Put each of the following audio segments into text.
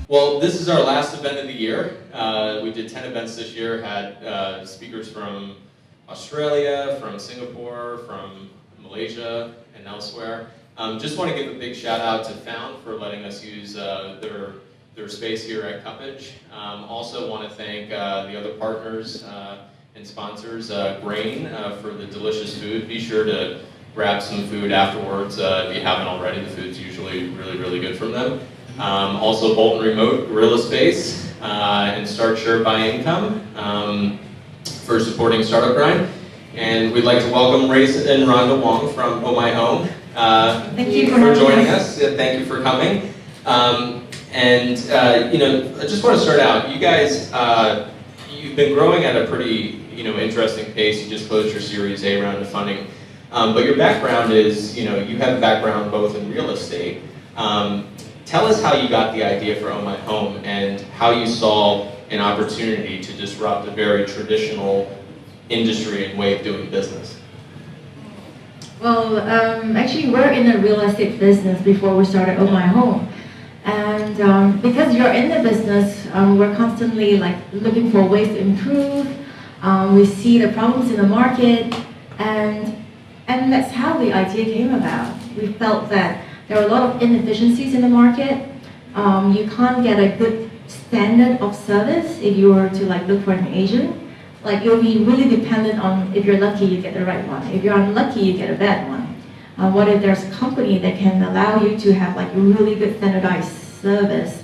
Well, this is our last event of the year. We did 10 events this year, had speakers from Australia, from Singapore, from Malaysia, and elsewhere. Just want to give a big shout out to Found for letting us use their space here at Cuppage. Also want to thank the other partners and sponsors, Grain, for the delicious food. Be sure to grab some food afterwards if you haven't already. The food's usually really, really good from them. Also Bolton Remote, Gorilla Space, and Start Sure by Income for supporting Startup Grind. And we'd like to welcome Race and Rhonda Wong from Ohmyhome. Thank you for joining us. Thank you for coming. I just want to start out. You guys, you've been growing at a pretty, interesting pace. You just closed your Series A round of funding, but your background is, you have a background both in real estate. Tell us how you got the idea for Ohmyhome and how you saw an opportunity to disrupt a very traditional industry and way of doing business. Well, actually we're in the real estate business before we started Ohmyhome. And because you're in the business, we're constantly looking for ways to improve. We see the problems in the market, and that's how the idea came about. We felt that there are a lot of inefficiencies in the market. You can't get a good standard of service if you were to look for an agent. You'll be really dependent on, if you're lucky, you get the right one. If you're unlucky, you get a bad one. What if there's a company that can allow you to have a really good standardized service,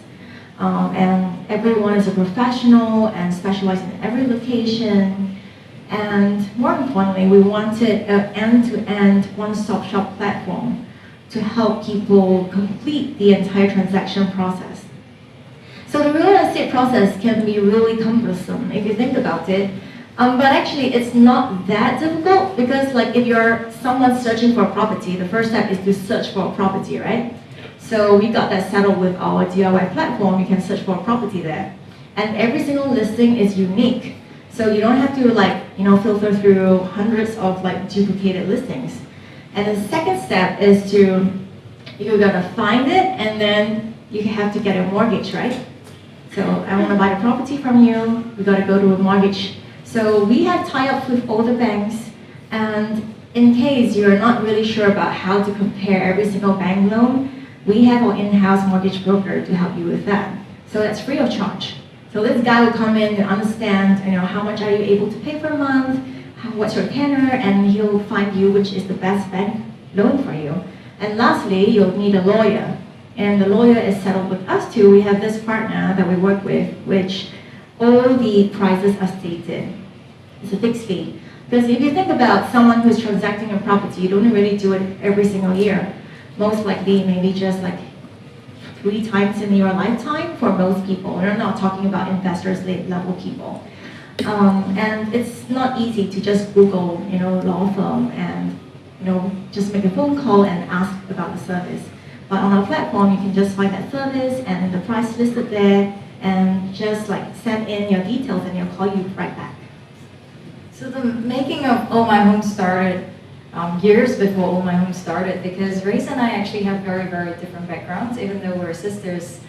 and everyone is a professional and specialized in every location. And more importantly, we wanted an end-to-end one-stop shop platform to help people complete the entire transaction process. So the real estate process can be really cumbersome if you think about it, but actually it's not that difficult, because if you're someone searching for a property, the first step is to search for a property, right? So we got that settled with our DIY platform. You can search for a property there, and every single listing is unique. So you don't have to filter through hundreds of duplicated listings. And the second step is you gotta find it, and then you have to get a mortgage, right? So I want to buy a property from you, we gotta go to a mortgage. So we have tie-ups with all the banks, and in case you're not really sure about how to compare every single bank loan, we have our in-house mortgage broker to help you with that. So that's free of charge. So this guy will come in and understand, how much are you able to pay per month, what's your tenor, and he'll find you which is the best bank loan for you. And lastly, you'll need a lawyer. And the lawyer is settled with us too. We have this partner that we work with, which all the prices are stated. It's a fixed fee. Because if you think about someone who's transacting a property, you don't really do it every single year. Most likely, maybe just 3 times in your lifetime for most people. We're not talking about investors, level people. And it's not easy to just Google, law firm and, just make a phone call and ask about the service. But on our platform, you can just find that service and the price listed there, and just send in your details and they'll call you right back. So the making of Ohmyhome started years before Ohmyhome started, because Race and I actually have very, very different backgrounds. Even though we're sisters,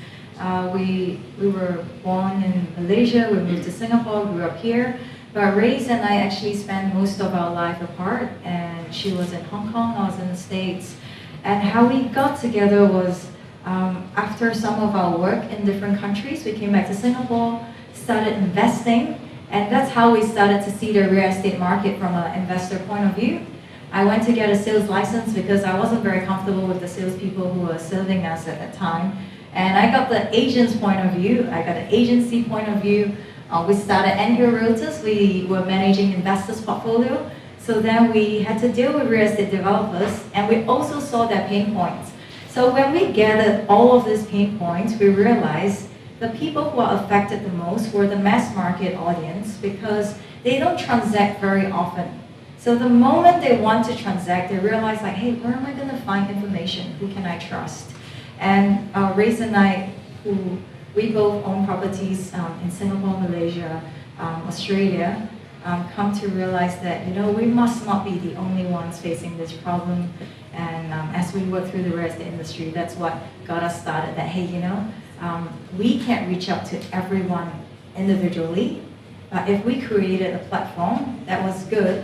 we were born in Malaysia, we moved to Singapore, grew up here. But Race and I actually spent most of our life apart, and she was in Hong Kong, I was in the States. And how we got together was after some of our work in different countries, we came back to Singapore, started investing, and that's how we started to see the real estate market from an investor point of view. I went to get a sales license because I wasn't very comfortable with the salespeople who were serving us at that time. And I got the agent's point of view, I got the agency point of view. We started Angel Realtors, we were managing investors' portfolio. So then we had to deal with real estate developers, and we also saw their pain points. So when we gathered all of these pain points, we realized the people who are affected the most were the mass market audience, because they don't transact very often. So the moment they want to transact, they realize hey, where am I going to find information? Who can I trust? And Race and I, we both own properties in Singapore, Malaysia, Australia, come to realize that we must not be the only ones facing this problem. And as we work through the real estate industry, that's what got us started. That hey, we can't reach out to everyone individually. But if we created a platform that was good,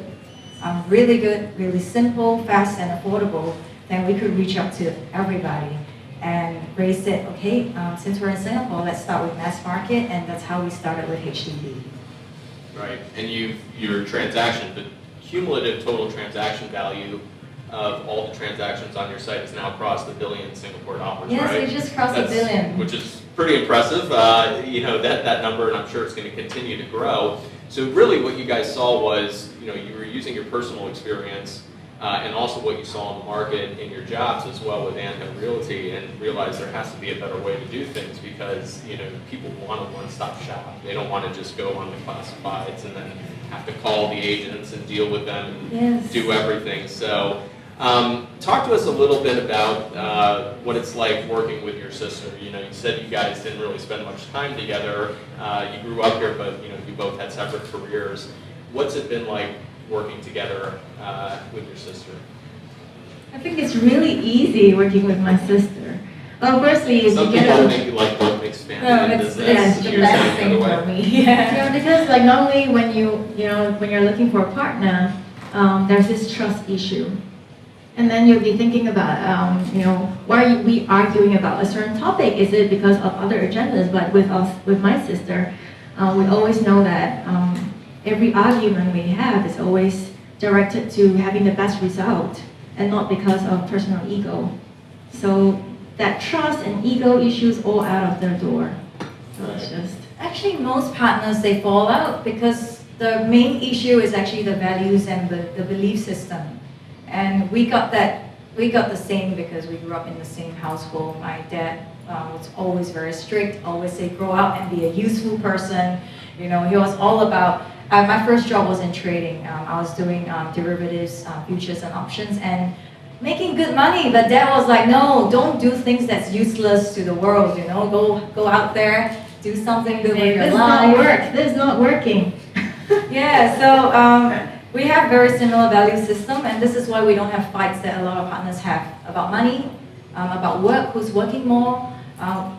really simple, fast, and affordable, then we could reach out to everybody. And Ray said, okay, since we're in Singapore, let's start with mass market, and that's how we started with HDB. Right, and your transaction, the cumulative total transaction value of all the transactions on your site has now crossed $1 billion Singapore dollars, yes, right? we just crossed $1 billion. Which is pretty impressive, that number, and I'm sure it's going to continue to grow. So really what you guys saw was, you were using your personal experience and also what you saw in the market in your jobs as well with Anthem Realty, and realized there has to be a better way to do things because, people want a one-stop shop. They don't want to just go on the classifieds and then have to call the agents and deal with them and Yes. do everything. So talk to us a little bit about what it's like working with your sister. You said you guys didn't really spend much time together. You grew up here, but you both had separate careers. What's it been like working together with your sister? I think it's really easy working with my sister. Well, firstly, is Some you get people a... think like both expand No, into it's business. the You're best saying thing the other for way. me. Yeah. Yeah, because like normally when when you're looking for a partner, there's this trust issue. And then you'll be thinking about, why are we arguing about a certain topic? Is it because of other agendas? But with my sister, we always know that every argument we have is always directed to having the best result and not because of personal ego. So that trust and ego issues all out of their door. So it's just... Actually, most partners, they fall out because the main issue is actually the values and the belief system. And we got the same because we grew up in the same household. My dad was always very strict, always say, grow out and be a useful person. He was all about, my first job was in trading. I was doing derivatives, futures and options, and making good money. But Dad was like, no, don't do things that's useless to the world, go out there, do something good with your This life. not work. This is not working. Yeah, so we have very similar value system, and this is why we don't have fights that a lot of partners have about money, about work, who's working more.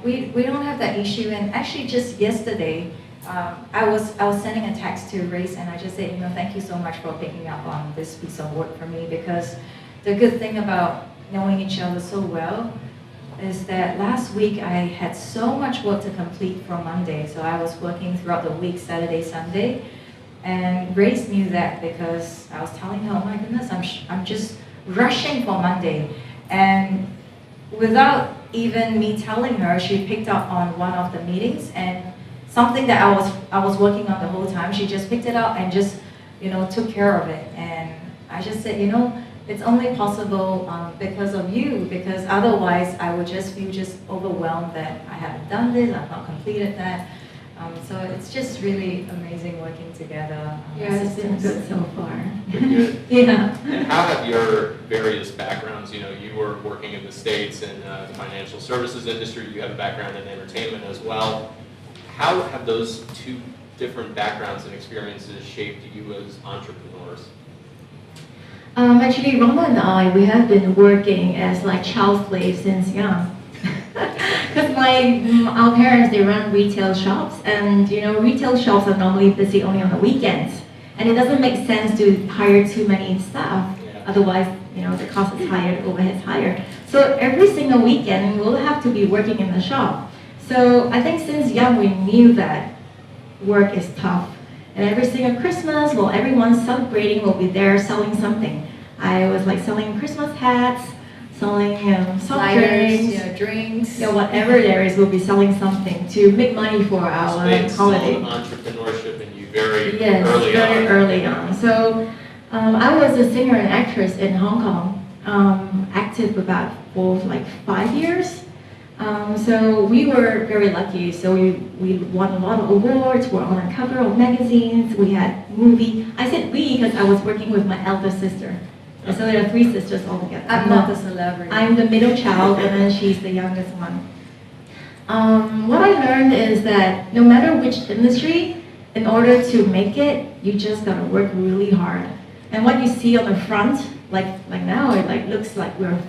We don't have that issue. And actually, just yesterday, I was sending a text to Race, and I just said, thank you so much for picking up on this piece of work for me, because the good thing about knowing each other so well is that last week I had so much work to complete for Monday, so I was working throughout the week, Saturday, Sunday. And Grace knew that because I was telling her, oh my goodness, I'm just rushing for Monday. And without even me telling her, she picked up on one of the meetings, and something that I was working on the whole time, she just picked it up and just, took care of it. And I just said, it's only possible because of you, because otherwise I would just feel just overwhelmed that I haven't done this, I've not completed that. So it's just really amazing working together. Yeah, it's been good so far. Pretty good. Yeah. And how have your various backgrounds, you were working in the States in the financial services industry, you have a background in entertainment as well. How have those two different backgrounds and experiences shaped you as entrepreneurs? Actually, Rhonda and I, we have been working as like child slaves since young. Because our parents, they run retail shops, and retail shops are normally busy only on the weekends, and it doesn't make sense to hire too many staff. Yeah. Otherwise, the cost is higher, the overhead is higher. So every single weekend, we'll have to be working in the shop. So I think since young, we knew that work is tough. And every single Christmas, while everyone's celebrating, we'll be there selling something. I was like selling Christmas hats, selling soft drinks, drinks. whatever there is, we'll be selling something to make money for our They instilled holiday. entrepreneurship in you very Yes, early very on. early on. So I was a singer and actress in Hong Kong, active for like 5 years. So we were very lucky. So we won a lot of awards. We're on the cover of magazines. We had movie. I said we because I was working with my elder sister. And so there are 3 sisters altogether. I'm not the celebrity. I'm the middle child, and then she's the youngest one. What I learned is that no matter which industry, in order to make it, you just gotta work really hard. And what you see on the front, like now, it looks like we're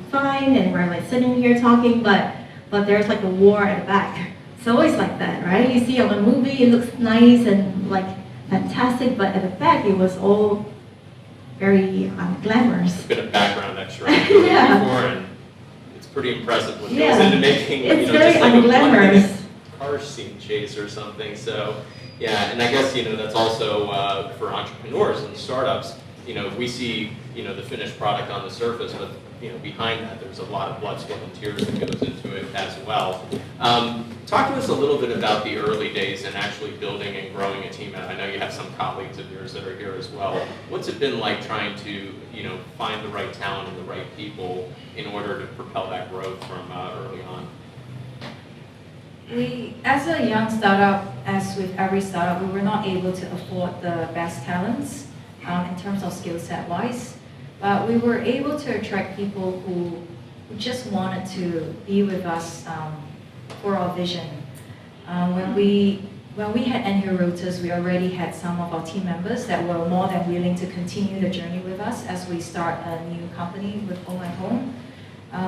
fine and we're like sitting here talking, but but there's like a war at the back. It's always like that, right? You see on a movie, it looks nice and like fantastic, but at the back, it was all very glamorous. A bit of background extra before, and it's pretty impressive what goes into making, it's just very like a 1-minute unglamorous. car scene chase or something. So, yeah, and I guess, that's also for entrepreneurs and startups, we see, the finished product on the surface, but, behind that, there's a lot of blood, sweat, and tears that goes into it as well. Talk to us a little bit about the early days and actually building and growing a team. And I know you have some colleagues of yours that are here as well. What's it been like trying to, find the right talent and the right people in order to propel that growth from early on? We, as a young startup, as with every startup, we were not able to afford the best talents in terms of skill set wise, but we were able to attract people who just wanted to be with us for our vision. When we had annual rotas, we already had some of our team members that were more than willing to continue the journey with us as we start a new company with Ohmyhome.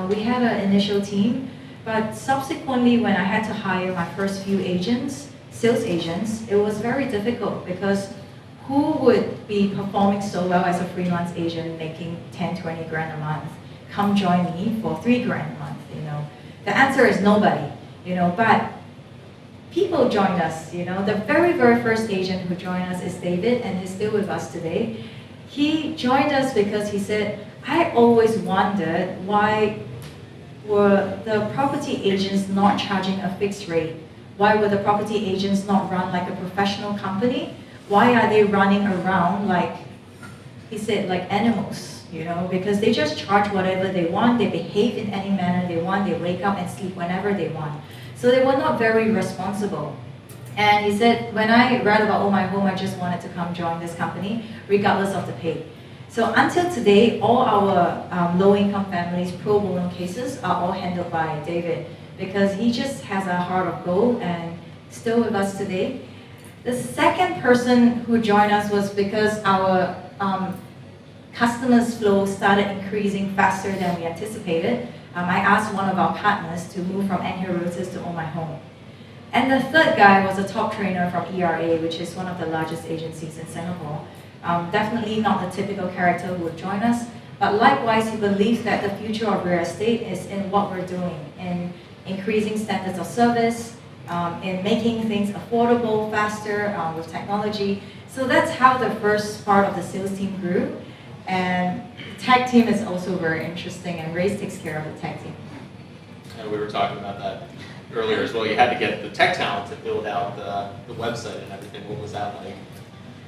We had an initial team, but subsequently when I had to hire my first few agents, sales agents, it was very difficult because who would be performing so well as a freelance agent making 10, 20 grand a month? Come join me for 3 grand a month, The answer is nobody, but people joined us, The very, very first agent who joined us is David, and he's still with us today. He joined us because he said, I always wondered why were the property agents not charging a fixed rate? Why were the property agents not run like a professional company? Why are they running around like, he said, like animals, because they just charge whatever they want, they behave in any manner they want, they wake up and sleep whenever they want. So they were not very responsible. And he said, when I read about Ohmyhome, I just wanted to come join this company, regardless of the pay. So until today, all our low-income families pro bono cases are all handled by David because he just has a heart of gold and still with us today. The second person who joined us was because our customers flow started increasing faster than we anticipated. I asked one of our partners to move from annual rotas to Ohmyhome. And the third guy was a top trainer from ERA, which is one of the largest agencies in Singapore. Definitely not the typical character who would join us, but likewise he believes that the future of real estate is in what we're doing, in increasing standards of service, in making things affordable, faster with technology. So that's how the first part of the sales team grew. And the tech team is also very interesting, and Race takes care of the tech team. We were talking about that earlier as well. You had to get the tech talent to build out the website and everything. What was that like?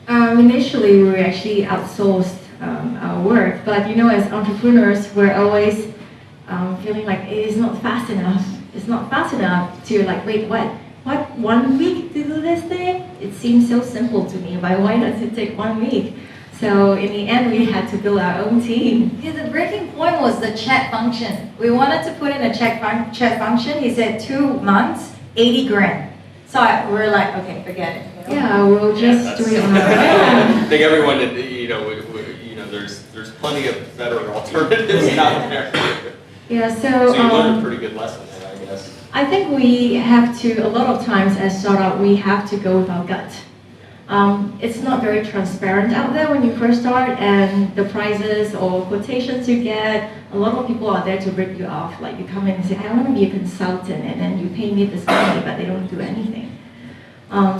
Initially, we actually outsourced our work, but as entrepreneurs, we're always feeling like it is not fast enough. It's not fast enough to wait, what 1 week to do this thing? It seems so simple to me, but why does it take 1 week? So in the end, we had to build our own team. Yeah, the breaking point was the chat function. We wanted to put in a chat function. He said 2 months, 80 grand. So we're like, okay, forget it. Yeah, we'll just do it on our I think everyone, there's plenty of better alternatives out there. Yeah, So you learned a pretty good lesson there, I guess. I think we have to, a lot of times as startup, we have to go with our gut. It's not very transparent out there when you first start, and the prices or quotations you get, a lot of people are there to rip you off. Like you come in and say, I want to be a consultant, and then you pay me this money, but they don't do anything.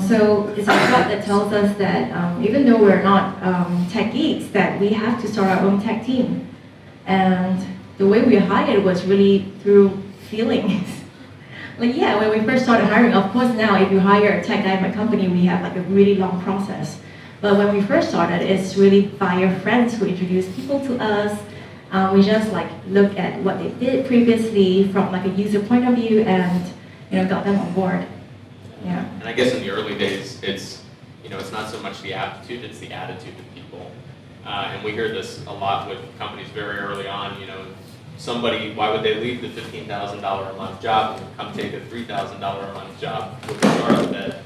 So it's our gut that tells us that even though we're not tech geeks, that we have to start our own tech team. And the way we hired was really through feelings. When we first started hiring, of course now if you hire a tech guy in my company, we have a really long process. But when we first started, it's really via friends who introduce people to us. We just look at what they did previously from a user point of view and got them on board. Yeah. And I guess in the early days, it's not so much the aptitude, it's the attitude of people. And we hear this a lot with companies very early on. Somebody, why would they leave the $15,000 a month job and come take a $3,000 a month job with a startup that,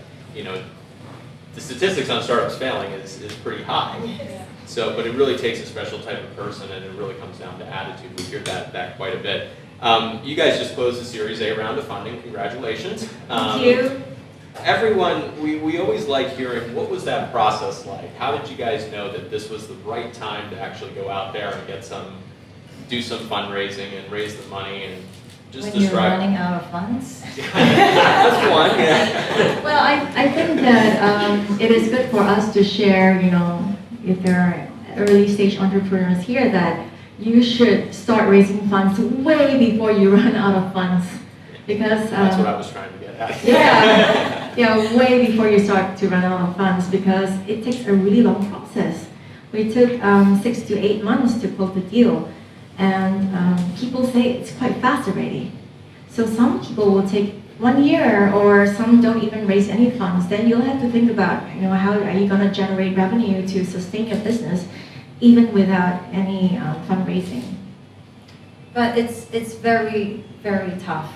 the statistics on startups failing is pretty high. Yeah. So, but it really takes a special type of person, and it really comes down to attitude. We hear that quite a bit. You guys just closed the Series A round of funding. Congratulations. Thank you. Everyone, we always like hearing, what was that process like? How did you guys know that this was the right time to actually go out there and do some fundraising and raise the money and just When describe? you're running out of funds. That's one, yeah. Well, I think that it is good for us to share, if there are early stage entrepreneurs here, that you should start raising funds way before you run out of funds. Because That's what I was trying to get at. yeah, way before you start to run out of funds, because it takes a really long process. We took 6 to 8 months to close the deal, and people say it's quite fast already. So some people will take 1 year, or some don't even raise any funds. Then you'll have to think about, how are you going to generate revenue to sustain your business, even without any fundraising. But it's very, very tough.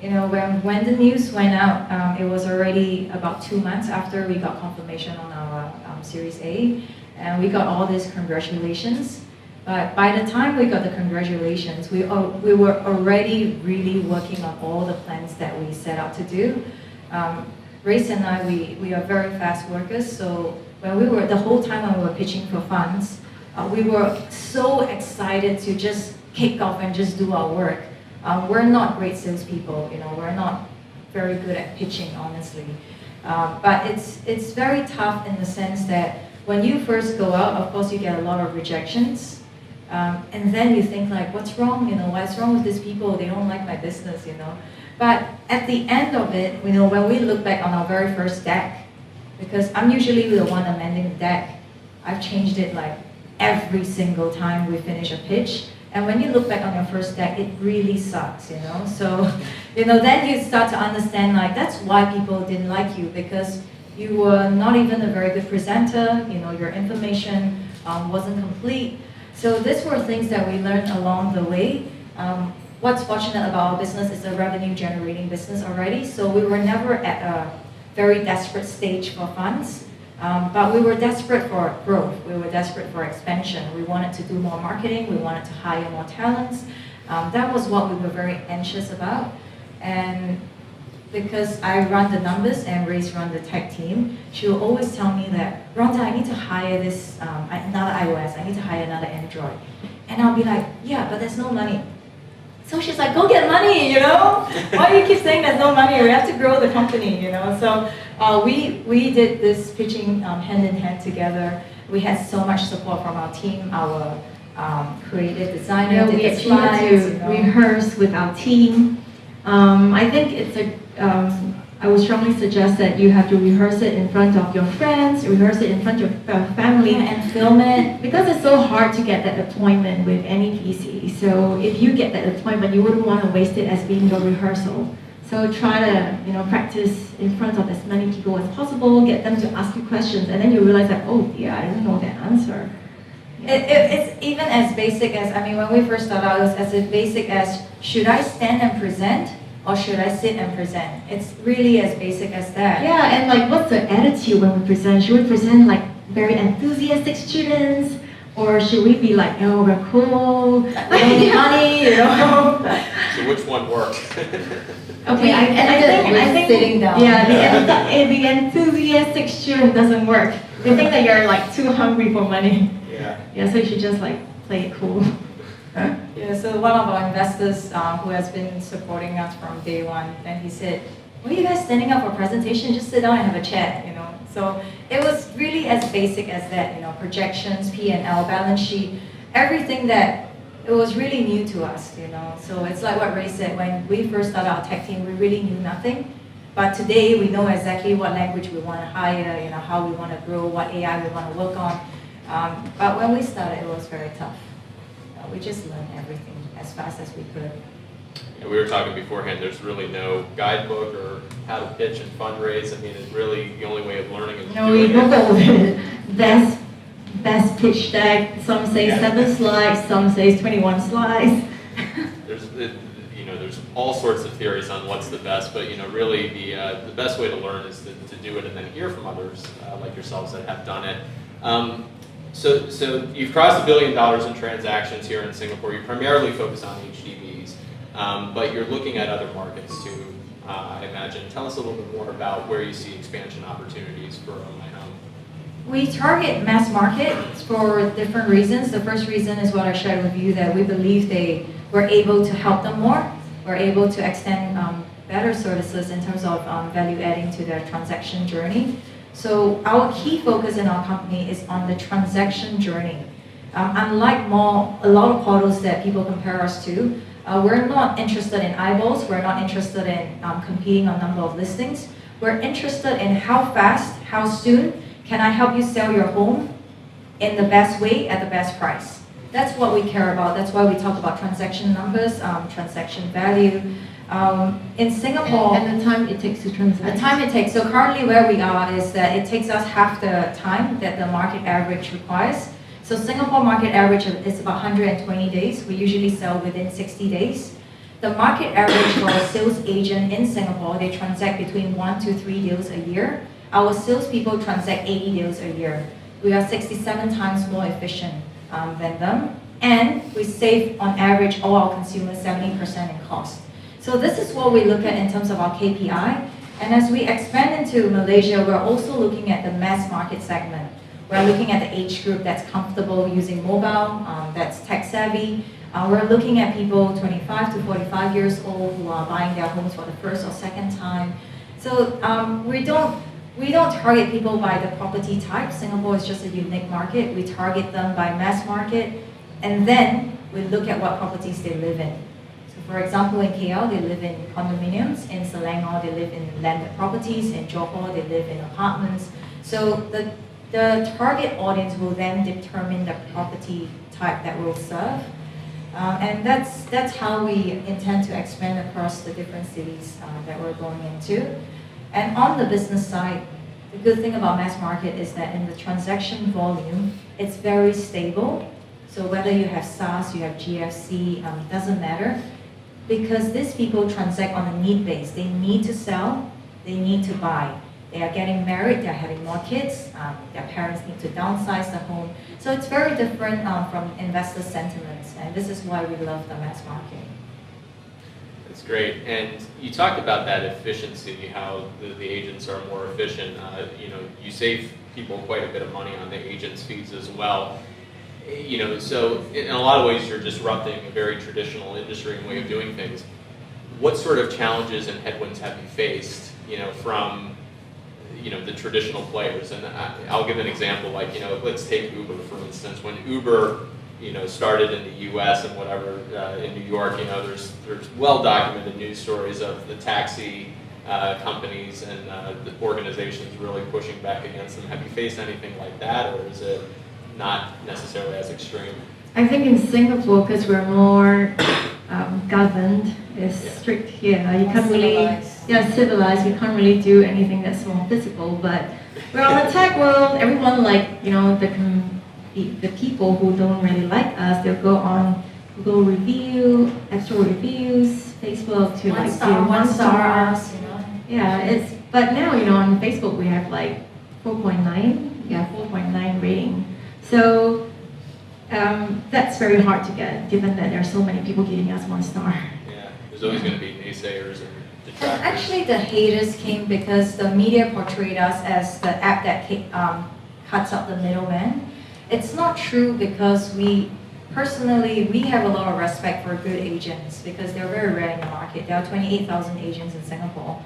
When the news went out, it was already about 2 months after we got confirmation on our Series A, and we got all these congratulations. But by the time we got the congratulations, we were already really working on all the plans that we set out to do. Race and I, we are very fast workers, so the whole time when we were pitching for funds, we were so excited to just kick off and just do our work. We're not great salespeople, we're not very good at pitching, honestly. But it's very tough in the sense that when you first go out, of course you get a lot of rejections. And then you think like, what's wrong? What's wrong with these people? They don't like my business, But at the end of it, when we look back on our very first deck, because I'm usually the one amending the deck, I've changed it like every single time we finish a pitch. And when you look back on your first deck, it really sucks, So, then you start to understand like that's why people didn't like you, because you were not even a very good presenter. Your information wasn't complete. So these were things that we learned along the way. What's fortunate about our business is a revenue generating business already. So we were never at a very desperate stage for funds. But we were desperate for growth. We were desperate for expansion. We wanted to do more marketing. We wanted to hire more talents. That was what we were very anxious about. And because I run the numbers and Race run the tech team, she will always tell me that, Rhonda, I need to hire this, another iOS. I need to hire another Android. And I'll be like, yeah, but there's no money. So she's like, go get money, Why do you keep saying there's no money? We have to grow the company, So we did this pitching hand in hand together. We had so much support from our team, our creative designer. We actually had to rehearse with our team. I think I would strongly suggest that you have to rehearse it in front of your friends, rehearse it in front of your family, and film it. Because it's so hard to get that appointment with any PC. So if you get that appointment, you wouldn't want to waste it as being your rehearsal. So try to, practice in front of as many people as possible, get them to ask you questions, and then you realize that, oh dear, I didn't know that answer. It's even as basic as, when we first started out, it was as basic as, should I stand and present, or should I sit and present? It's really as basic as that. Yeah, and like, what's the attitude when we present? Should we present like very enthusiastic students? Or should we be like, we're cool, we don't need money, So which one works? Okay, I think sitting down. Yeah, the enthusiastic student doesn't work. They think that you're like too hungry for money. Yeah, so you should just like play it cool. Yeah, so one of our investors who has been supporting us from day one, and he said, why are you guys standing up for presentation? Just sit down and have a chat, So it was really as basic as that, projections, P&L, balance sheet, everything that it was really new to us, So it's like what Ray said, when we first started our tech team, we really knew nothing. But today we know exactly what language we want to hire, how we want to grow, what AI we want to work on. But when we started, it was very tough. We just learned everything as fast as we could. We were talking beforehand, there's really no guidebook or how to pitch and fundraise. It's really the only way of learning is We doing it. Googled best pitch deck. Some say 7 slides, some say 21 slides. There's all sorts of theories on what's the best, but really the best way to learn is to do it and then hear from others like yourselves that have done it. So you've crossed $1 billion in transactions here in Singapore. You primarily focus on HDBs. but you're looking at other markets too, I imagine. Tell us a little bit more about where you see expansion opportunities for Ohmyhome. We target mass market for different reasons. The first reason is what I shared with you, that we believe we're able to help them more. We're able to extend better services in terms of value adding to their transaction journey. So our key focus in our company is on the transaction journey. Unlike a lot of portals that people compare us to, we're not interested in eyeballs. We're not interested in competing on number of listings. We're interested in how fast, how soon can I help you sell your home in the best way at the best price. That's what we care about. That's why we talk about transaction numbers, transaction value. In Singapore, And the time it takes to transact. the time it takes. So currently where we are is that it takes us half the time that the market average requires. So Singapore market average is about 120 days. We usually sell within 60 days. The market average for a sales agent in Singapore, they transact between 1 to 3 deals a year. Our salespeople transact 80 deals a year. We are 67 times more efficient than them. And we save on average all our consumers 70% in cost. So this is what we look at in terms of our KPI. And as we expand into Malaysia, we're also looking at the mass market segment. We're looking at the age group that's comfortable using mobile, that's tech savvy. We're looking at people 25 to 45 years old who are buying their homes for the first or second time. So we don't target people by the property type. Singapore is just a unique market. We target them by mass market, and then we look at what properties they live in. For example, in KL, they live in condominiums. In Selangor, they live in landed properties. In Johor, they live in apartments. So the target audience will then determine the property type that we'll serve. And that's how we intend to expand across the different cities that we're going into. And on the business side, the good thing about mass market is that in the transaction volume, it's very stable. So whether you have SaaS, you have GFC, doesn't matter. Because these people transact on a need base. They need to sell, they need to buy. They are getting married, they're having more kids, their parents need to downsize the home. So it's very different from investor sentiments, and this is why we love the mass market. That's great. And you talked about that efficiency, how the agents are more efficient. You save people quite a bit of money on the agents' fees as well. So in a lot of ways you're disrupting a very traditional industry and way of doing things. What sort of challenges and headwinds have you faced, from, the traditional players? And I'll give an example, let's take Uber, for instance. When Uber, started in the US and whatever, in New York, there's well-documented news stories of the taxi companies and the organizations really pushing back against them. Have you faced anything like that, or is it not necessarily as extreme? I think in Singapore, because we're more governed, it's strict here. You can't really, civilized. You can't really do anything that's more physical. But we're on the tech world. Everyone the people who don't really like us, they'll go on Google review, extra reviews, Facebook to one star us, Yeah, but now on Facebook we have 4.9, 4.9 rating. So that's very hard to get, given that there are so many people giving us 1 star. Yeah, there's always going to be naysayers and detractors. And actually, the haters came because the media portrayed us as the app that cuts out the middleman. It's not true, because we have a lot of respect for good agents, because they're very rare in the market. There are 28,000 agents in Singapore,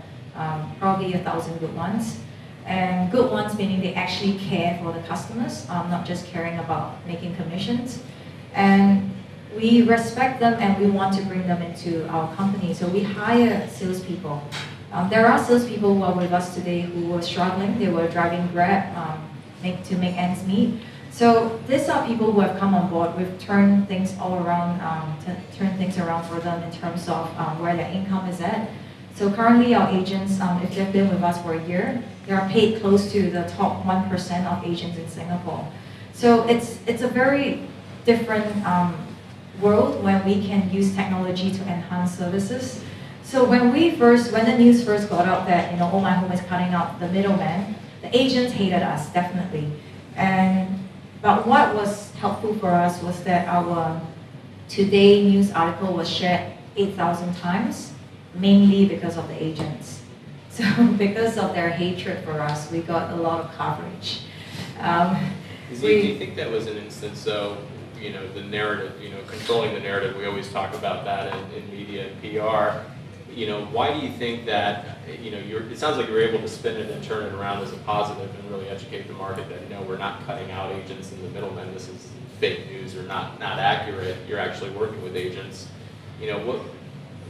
probably 1,000 good ones. And good ones meaning they actually care for the customers, not just caring about making commissions. And we respect them and we want to bring them into our company. So we hire salespeople. There are salespeople who are with us today who were struggling. They were driving Grab to make ends meet. So these are people who have come on board. We've turned things all around, turned things around for them in terms of where their income is at. So currently our agents, if they've been with us for a year, they are paid close to the top 1% of agents in Singapore. So it's a very different world when we can use technology to enhance services. So when the news first got out that Ohmyhome is cutting out the middleman, the agents hated us, definitely. But what was helpful for us was that our Today news article was shared 8,000 times, mainly because of the agents. So because of their hatred for us, we got a lot of coverage. Do you think that was an instance, so, the narrative, controlling the narrative, we always talk about that in media and PR. Why do you think that, it sounds like you were able to spin it and turn it around as a positive and really educate the market that, no, we're not cutting out agents and the middlemen, this is fake news or not accurate, you're actually working with agents.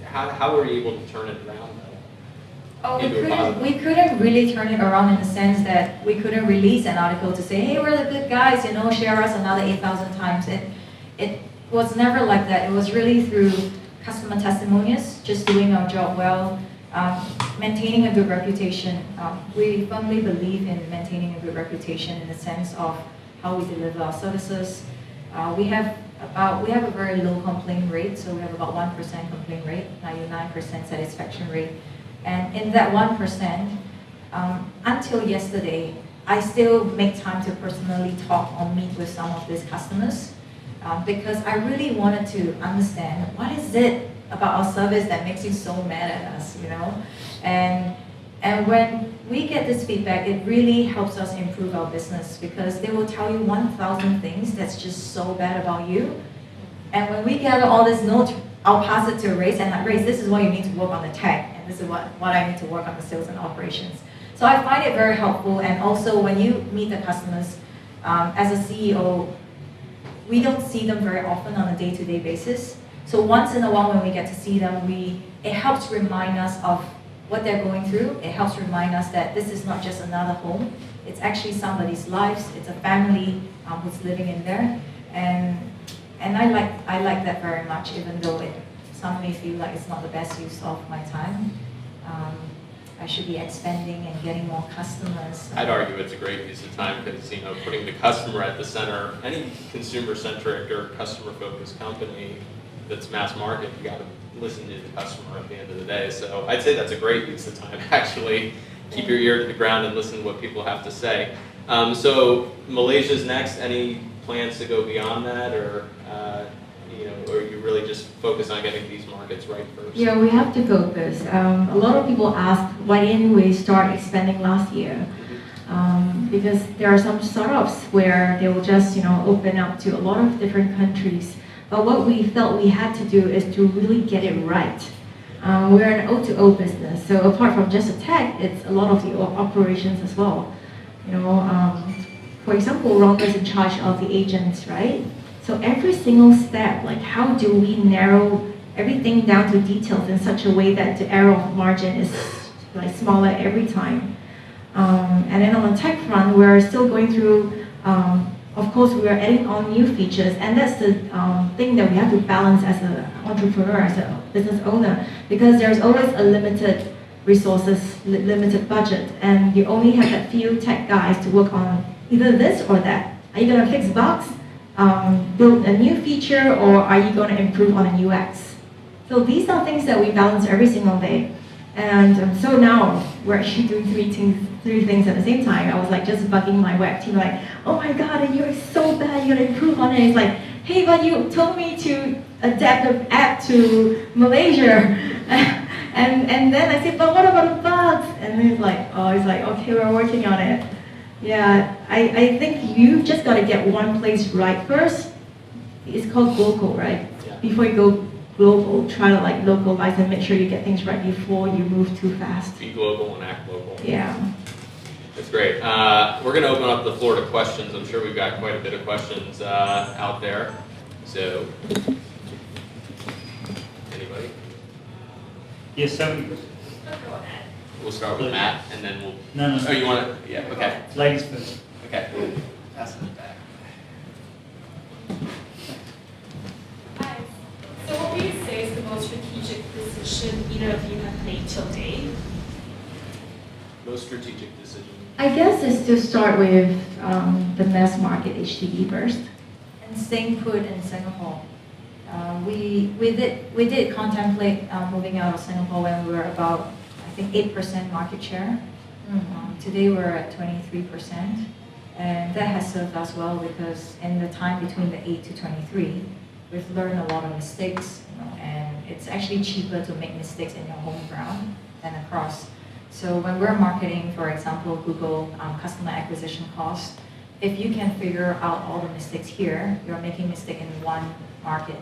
How were you able to turn it around, though? Oh, we couldn't really turn it around in the sense that we couldn't release an article to say, hey, we're the good guys, share us another 8,000 times. It was never like that. It was really through customer testimonials, just doing our job well, maintaining a good reputation. We firmly believe in maintaining a good reputation in the sense of how we deliver our services. We have a very low complaint rate, so we have about 1% complaint rate, 99% satisfaction rate. And in that 1%, until yesterday, I still make time to personally talk or meet with some of these customers because I really wanted to understand what is it about our service that makes you so mad at us, And when we get this feedback, it really helps us improve our business because they will tell you 1,000 things that's just so bad about you. And when we gather all this notes, I'll pass it to Race, and like, Race, this is what you need to work on the tech, and this is what I need to work on the sales and operations. So I find it very helpful, and also when you meet the customers, as a CEO, we don't see them very often on a day-to-day basis. So once in a while when we get to see them, it helps remind us of what they're going through. It helps remind us that this is not just another home, it's actually somebody's lives, it's a family who's living in there. And I like that very much, even though some may feel like it's not the best use of my time. I should be expanding and getting more customers. I'd argue it's a great use of time because, putting the customer at the center, any consumer-centric or customer-focused company that's mass market, you got to listen to the customer at the end of the day. So I'd say that's a great use of time, actually. Keep your ear to the ground and listen to what people have to say. So Malaysia's next. Any plans to go beyond that, or or you really just focus on getting these markets right first? Yeah, we have to focus. A lot of people ask, why didn't we start expanding last year? Because there are some startups where they will just open up to a lot of different countries. But what we felt we had to do is to really get it right. We're an O2O business, so apart from just the tech, it's a lot of the operations as well. For example, Rhonda's in charge of the agents, right? So every single step, like how do we narrow everything down to details in such a way that the error margin is like smaller every time. And then on the tech front, we're still going through, of course, we are adding on new features, and that's the thing that we have to balance as an entrepreneur, as a business owner, because there's always a limited resources, limited budget, and you only have that few tech guys to work on either this or that. Are you going to fix bugs, build a new feature, or are you going to improve on a UX? So these are things that we balance every single day. And so now we're actually doing three things at the same time. I was like just bugging my web team, like, oh my god, and you're so bad, you gotta improve on it. It's like, hey, but you told me to adapt the app to Malaysia. and then I said, but what about the bugs? And he's like, okay, we're working on it. Yeah, I think you just gotta get one place right first. It's called local, right? Yeah. Before you go global, try to like localize and make sure you get things right before you move too fast. Be global and act local. Yeah. That's great. We're going to open up the floor to questions. I'm sure we've got quite a bit of questions out there. So, anybody? Yes, so We'll start with Matt, and then we'll. No. Oh, you want to? Yeah. Okay. Ladies first. Okay. Pass it back. Hi. So what would you say is the most strategic decision either of you have made till date? Most strategic decision. I guess it's to start with the mass market HDB first. And staying put in Singapore. We did contemplate moving out of Singapore when we were about, I think, 8% market share. Today we're at 23%. And that has served us well because in the time between the 8 to 23, we've learned a lot of mistakes, and it's actually cheaper to make mistakes in your home ground than across. So when we're marketing, for example, Google customer acquisition costs, if you can figure out all the mistakes here, you're making mistake in one market.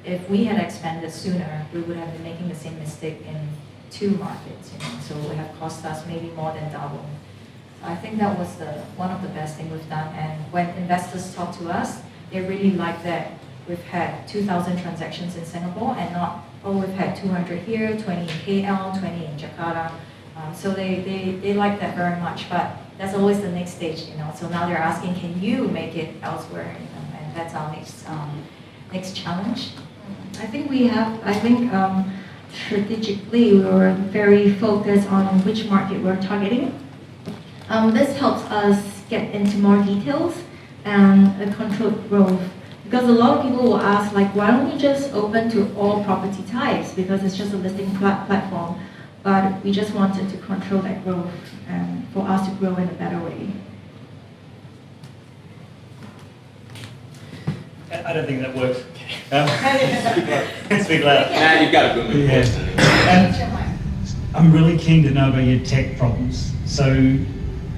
If we had expanded sooner, we would have been making the same mistake in 2 markets. So it would have cost us maybe more than double. So I think that was one of the best things we've done. And when investors talk to us, they really like that we've had 2,000 transactions in Singapore and not, oh, we've had 200 here, 20 in KL, 20 in Jakarta. So they like that very much, but that's always the next stage, So now they're asking, can you make it elsewhere? And that's our next challenge. I think strategically we were very focused on which market we're targeting. This helps us get into more details and controlled growth. Because a lot of people will ask, like, why don't we just open to all property types? Because it's just a listing platform. But we just wanted to control that growth and for us to grow in a better way. I don't think that works. Speak loud. Matt, you've got a booming voice. I'm really keen to know about your tech problems. So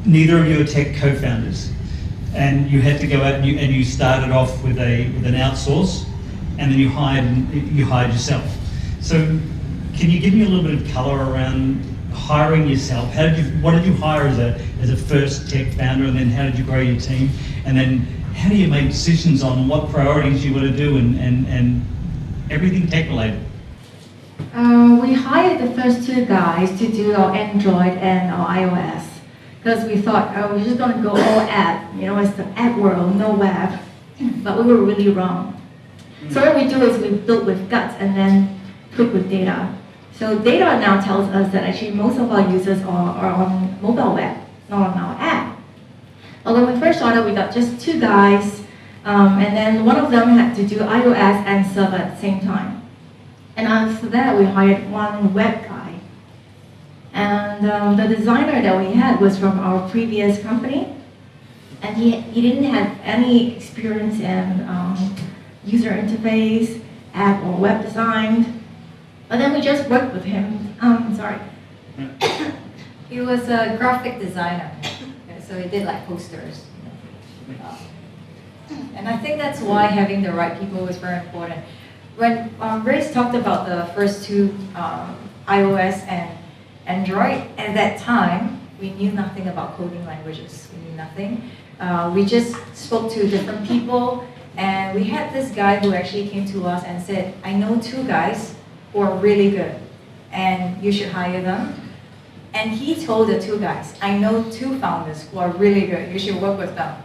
neither of you are tech co-founders, and you had to go out and you started off with an outsource, and then you hired yourself. So can you give me a little bit of color around hiring yourself? What did you hire as a first tech founder, and then how did you grow your team, and then how do you make decisions on what priorities you want to do and everything tech related? We hired the first 2 guys to do our Android and our iOS because we thought, we're just going to go all app. It's the app world, no web. But we were really wrong. So what we do is we build with guts and then cook with data. So data now tells us that actually most of our users are on mobile web, not on our app. But when we first started, we got just 2 guys, and then one of them had to do iOS and server at the same time. And after that, we hired 1 web guy. And the designer that we had was from our previous company, and he didn't have any experience in user interface, app or web design. But then we just worked with him. He was a graphic designer, so he did like posters. And I think that's why having the right people is very important. When Race talked about the first 2 iOS and Android, at that time, we knew nothing about coding languages. We knew nothing. We just spoke to different people, and we had this guy who actually came to us and said, I know 2 guys who are really good, and you should hire them. And he told the 2 guys, I know 2 founders who are really good, you should work with them.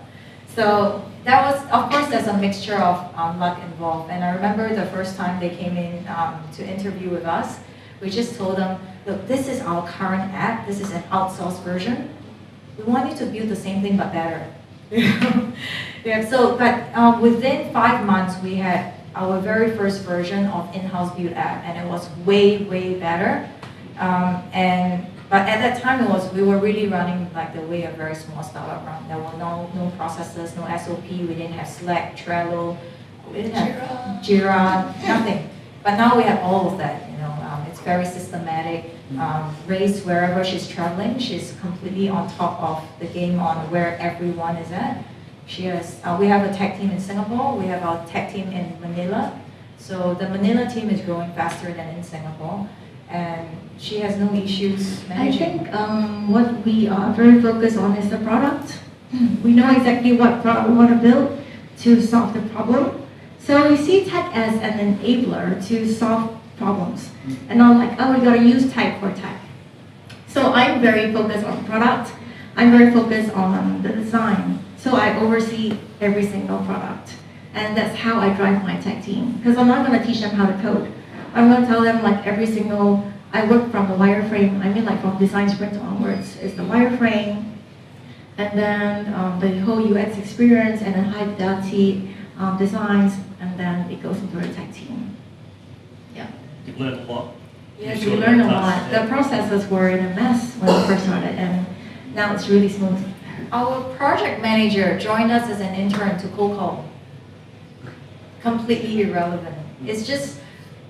So that was, of course, there's a mixture of luck involved. And I remember the first time they came in to interview with us, we just told them, look, this is our current app, this is an outsourced version. We want you to build the same thing but better. But within 5 months, we had our very first version of in-house built app, and it was way, way better. But at that time, we were really running like the way a very small startup run. There were no processes, no SOP. We didn't have Slack, Trello, we didn't have Jira, nothing. But now we have all of that. It's very systematic. Race, wherever she's traveling, she's completely on top of the game on where everyone is at. We have a tech team in Singapore. We have our tech team in Manila. So the Manila team is growing faster than in Singapore. And she has no issues managing. I think what we are very focused on is the product. We know exactly what product we want to build to solve the problem. So we see tech as an enabler to solve problems. And not like, oh, we got to use tech for tech. So I'm very focused on product. I'm very focused on the design. So I oversee every single product. And that's how I drive my tech team. Because I'm not going to teach them how to code. I'm going to tell them like I work from the wireframe, like from design sprint onwards, is the wireframe, and then the whole UX experience, and then high fidelity designs, and then it goes into the tech team. Yeah. You've learned a lot. Yes, we learned a lot. The processes were in a mess when we first started, and now it's really smooth. Our project manager joined us as an intern to cold call. Completely irrelevant. It's just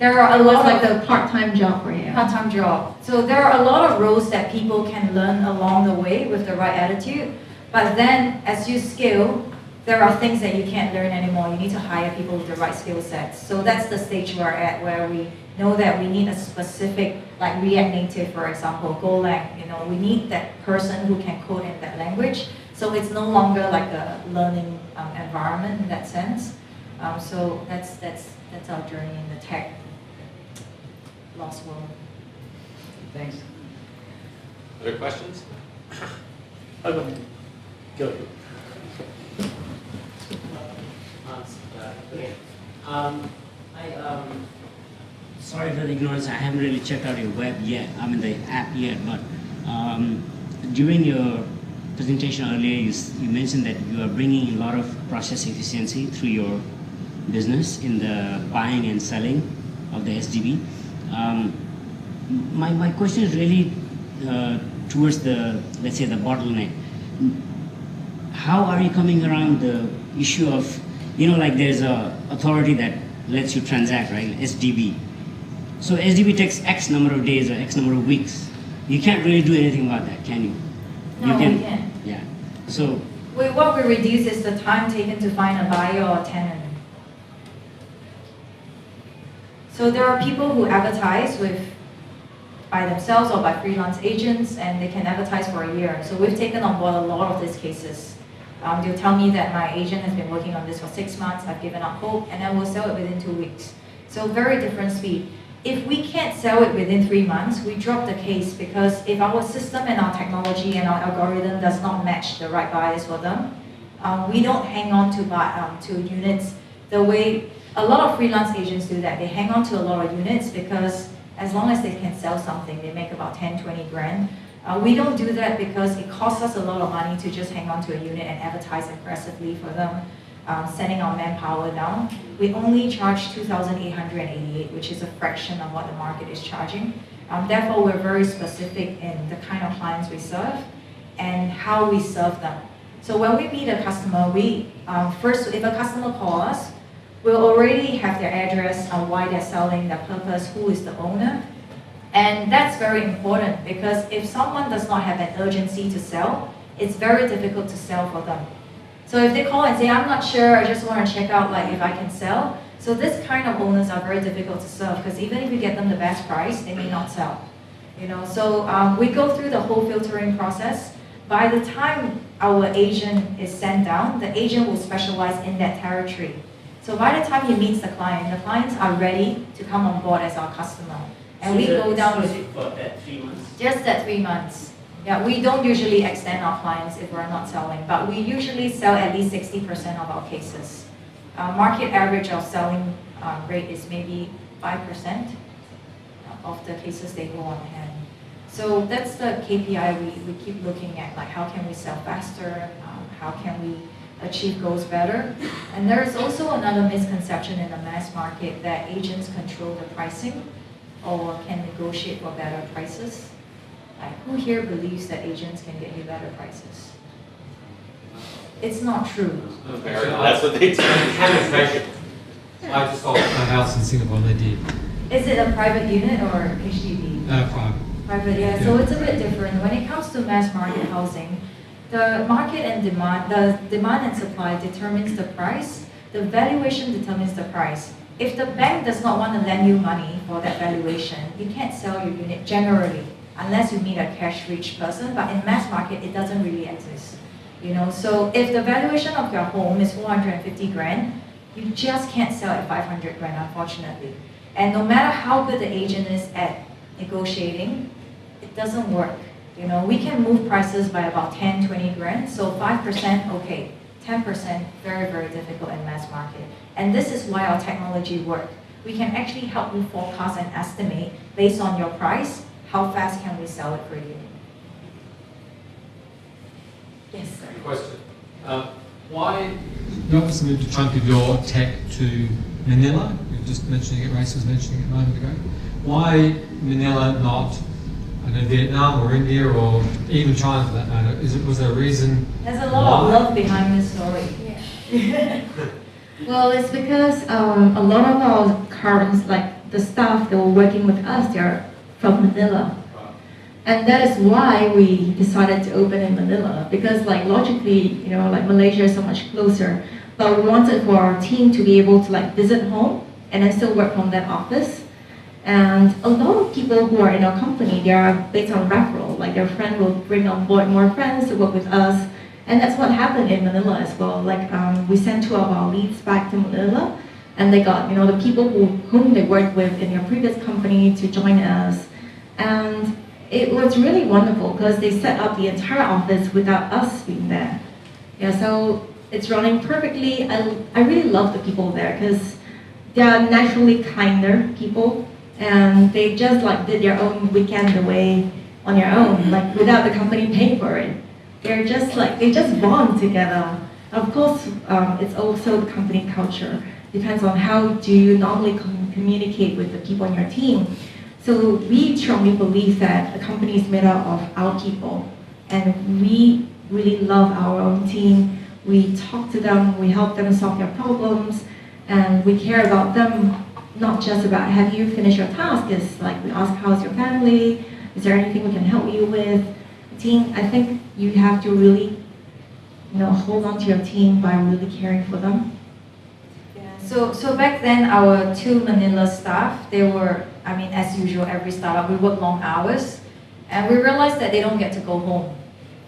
there are a It was lot like of a part-time job for you. part-time job. So there are a lot of roles that people can learn along the way with the right attitude. But then as you scale, there are things that you can't learn anymore. You need to hire people with the right skill sets. So that's the stage we're at, where we know that we need a specific, like React Native, for example, Golang. We need that person who can code in that language. So it's no longer like a learning environment in that sense. So that's our journey in the tech lost world. Thanks. Other questions? Okay. Go. Sorry for the ignorance. I haven't really checked out your web yet. I mean the app yet. But during your presentation earlier, you mentioned that you are bringing a lot of process efficiency through your business in the buying and selling of the SDB. My question is really towards the, let's say, the bottleneck. How are you coming around the issue of, like there's a authority that lets you transact, right? SDB. So SDB takes X number of days or X number of weeks. You can't really do anything about that, can you? No, you can, we can't. Yeah. So What we reduce is the time taken to find a buyer or a tenant. So there are people who advertise by themselves or by freelance agents, and they can advertise for a year. So we've taken on board a lot of these cases. They'll tell me that my agent has been working on this for 6 months, I've given up hope, and then we'll sell it within 2 weeks. So very different speed. If we can't sell it within 3 months, we drop the case, because if our system and our technology and our algorithm does not match the right buyers for them, we don't hang on to units the way a lot of freelance agents do that. They hang on to a lot of units because as long as they can sell something, they make about 10, 20 grand. We don't do that because it costs us a lot of money to just hang on to a unit and advertise aggressively for them, sending our manpower down. We only charge $2,888, which is a fraction of what the market is charging. Therefore, we're very specific in the kind of clients we serve and how we serve them. So when we meet a customer, first, if a customer calls us, we'll already have their address, why they're selling, their purpose, who is the owner. And that's very important, because if someone does not have an urgency to sell, it's very difficult to sell for them. So if they call and say, I'm not sure, I just want to check out if I can sell. So this kind of owners are very difficult to serve, because even if you get them the best price, they may not sell. So we go through the whole filtering process. By the time our agent is sent down, the agent will specialize in that territory. So by the time he meets the clients are ready to come on board as our customer. And we go down with for that 3 months. just that 3 months. Yeah, we don't usually extend our clients if we're not selling, but we usually sell at least 60% of our cases. Market average of selling rate is maybe 5% of the cases they go on hand. So that's the KPI we keep looking at, how can we sell faster, how can we achieve goals better. And there is also another misconception in the mass market that agents control the pricing or can negotiate for better prices. Who here believes that agents can get you better prices? It's not true. That's what they tell me. Penetration. I just sold my house in Singapore and they did. Is it a private unit or HDB? Private. Private, yeah. So it's a bit different. When it comes to mass market housing, the market and demand, the demand and supply determines the price. The valuation determines the price. If the bank does not want to lend you money for that valuation, you can't sell your unit generally, unless you meet a cash-rich person. But in mass market, it doesn't really exist. So if the valuation of your home is 450 grand, you just can't sell at 500 grand, unfortunately. And no matter how good the agent is at negotiating, it doesn't work. We can move prices by about 10, 20 grand, so 5%, okay. 10%, very, very difficult in mass market. And this is why our technology works. We can actually help you forecast and estimate, based on your price, how fast can we sell it for you. Yes, sir. Question. Why you obviously moved a chunk of your tech to Manila? You were just mentioning it, Race was mentioning it a moment ago. Why Manila, not Vietnam or India or even China for that matter? Was there a reason? There's a lot of love behind this story. Well, it's because a lot of our current, the staff that were working with us, they're from Manila. And that is why we decided to open in Manila, because like logically, you know, like Malaysia is so much closer, but we wanted for our team to be able to like visit home and then still work from that office. And a lot of people who are in our company, they are based on referral, like their friend will bring on board more friends to work with us. And that's what happened in Manila as well. Like we sent 2 of our leads back to Manila, and they got, you know, the people whom they worked with in their previous company to join us. And it was really wonderful because they set up the entire office without us being there. Yeah, so it's running perfectly. I really love the people there because they are naturally kinder people, and they just like did their own weekend away on their own, like without the company paying for it. They're just like, they just bond together. Of course, it's also the company culture. Depends on how do you normally communicate with the people on your team. So we strongly believe that a company is made up of our people, and we really love our own team. We talk to them, we help them solve their problems, and we care about them, not just about have you finished your task. It's like we ask how's your family, is there anything we can help you with? Team, I think you have to really, you know, hold on to your team by really caring for them. So back then, our 2 Manila staff, they were, I mean, as usual, every startup, we work long hours, and we realized that they don't get to go home.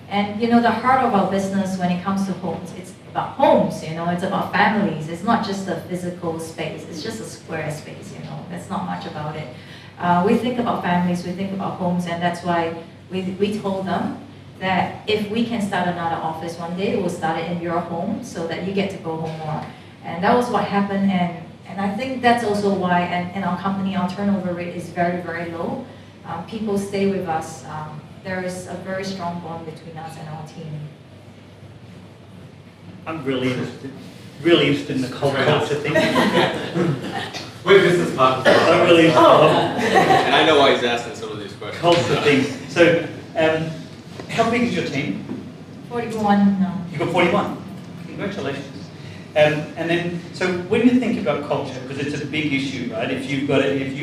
And you know, the heart of our business when it comes to homes, it's about homes, you know, it's about families. It's not just a physical space, it's just a square space, you know, that's not much about it. We think about families, we think about homes, and that's why we told them that if we can start another office one day, we'll start it in your home so that you get to go home more. And that was what happened, and I think that's also why in our company, our turnover rate is very, very low. People stay with us. There is a very strong bond between us and our team. I'm really interested in the culture thing. We're business partners. I'm really interested. And I know why he's asking some of these questions. Culture things. So, how big is your team? 41 now. You've got 41. Congratulations. And then, so when you think about culture, because it's a big issue, right? If you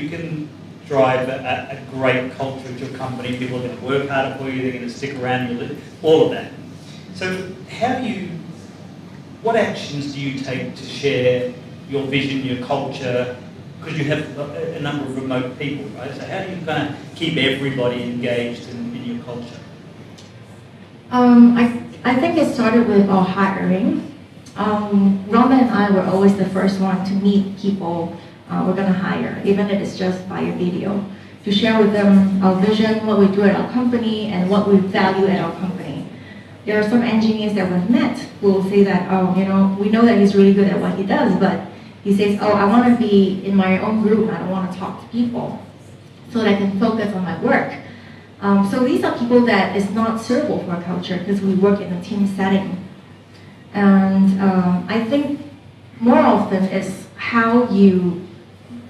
can drive a great culture at your company, people are going to work harder for you, they're going to stick around you, all of that. So what actions do you take to share your vision, your culture? Because you have a number of remote people, right? So how do you kind of keep everybody engaged in your culture? I think it started with our hiring. Rhonda and I were always the first one to meet people we're going to hire, even if it's just via video, to share with them our vision, what we do at our company, and what we value at our company. There are some engineers that we've met who will say that, oh, you know, we know that he's really good at what he does, but he says, oh, I want to be in my own group, I don't want to talk to people, so that I can focus on my work. So these are people that is not suitable for our culture because we work in a team setting. And I think more often is how you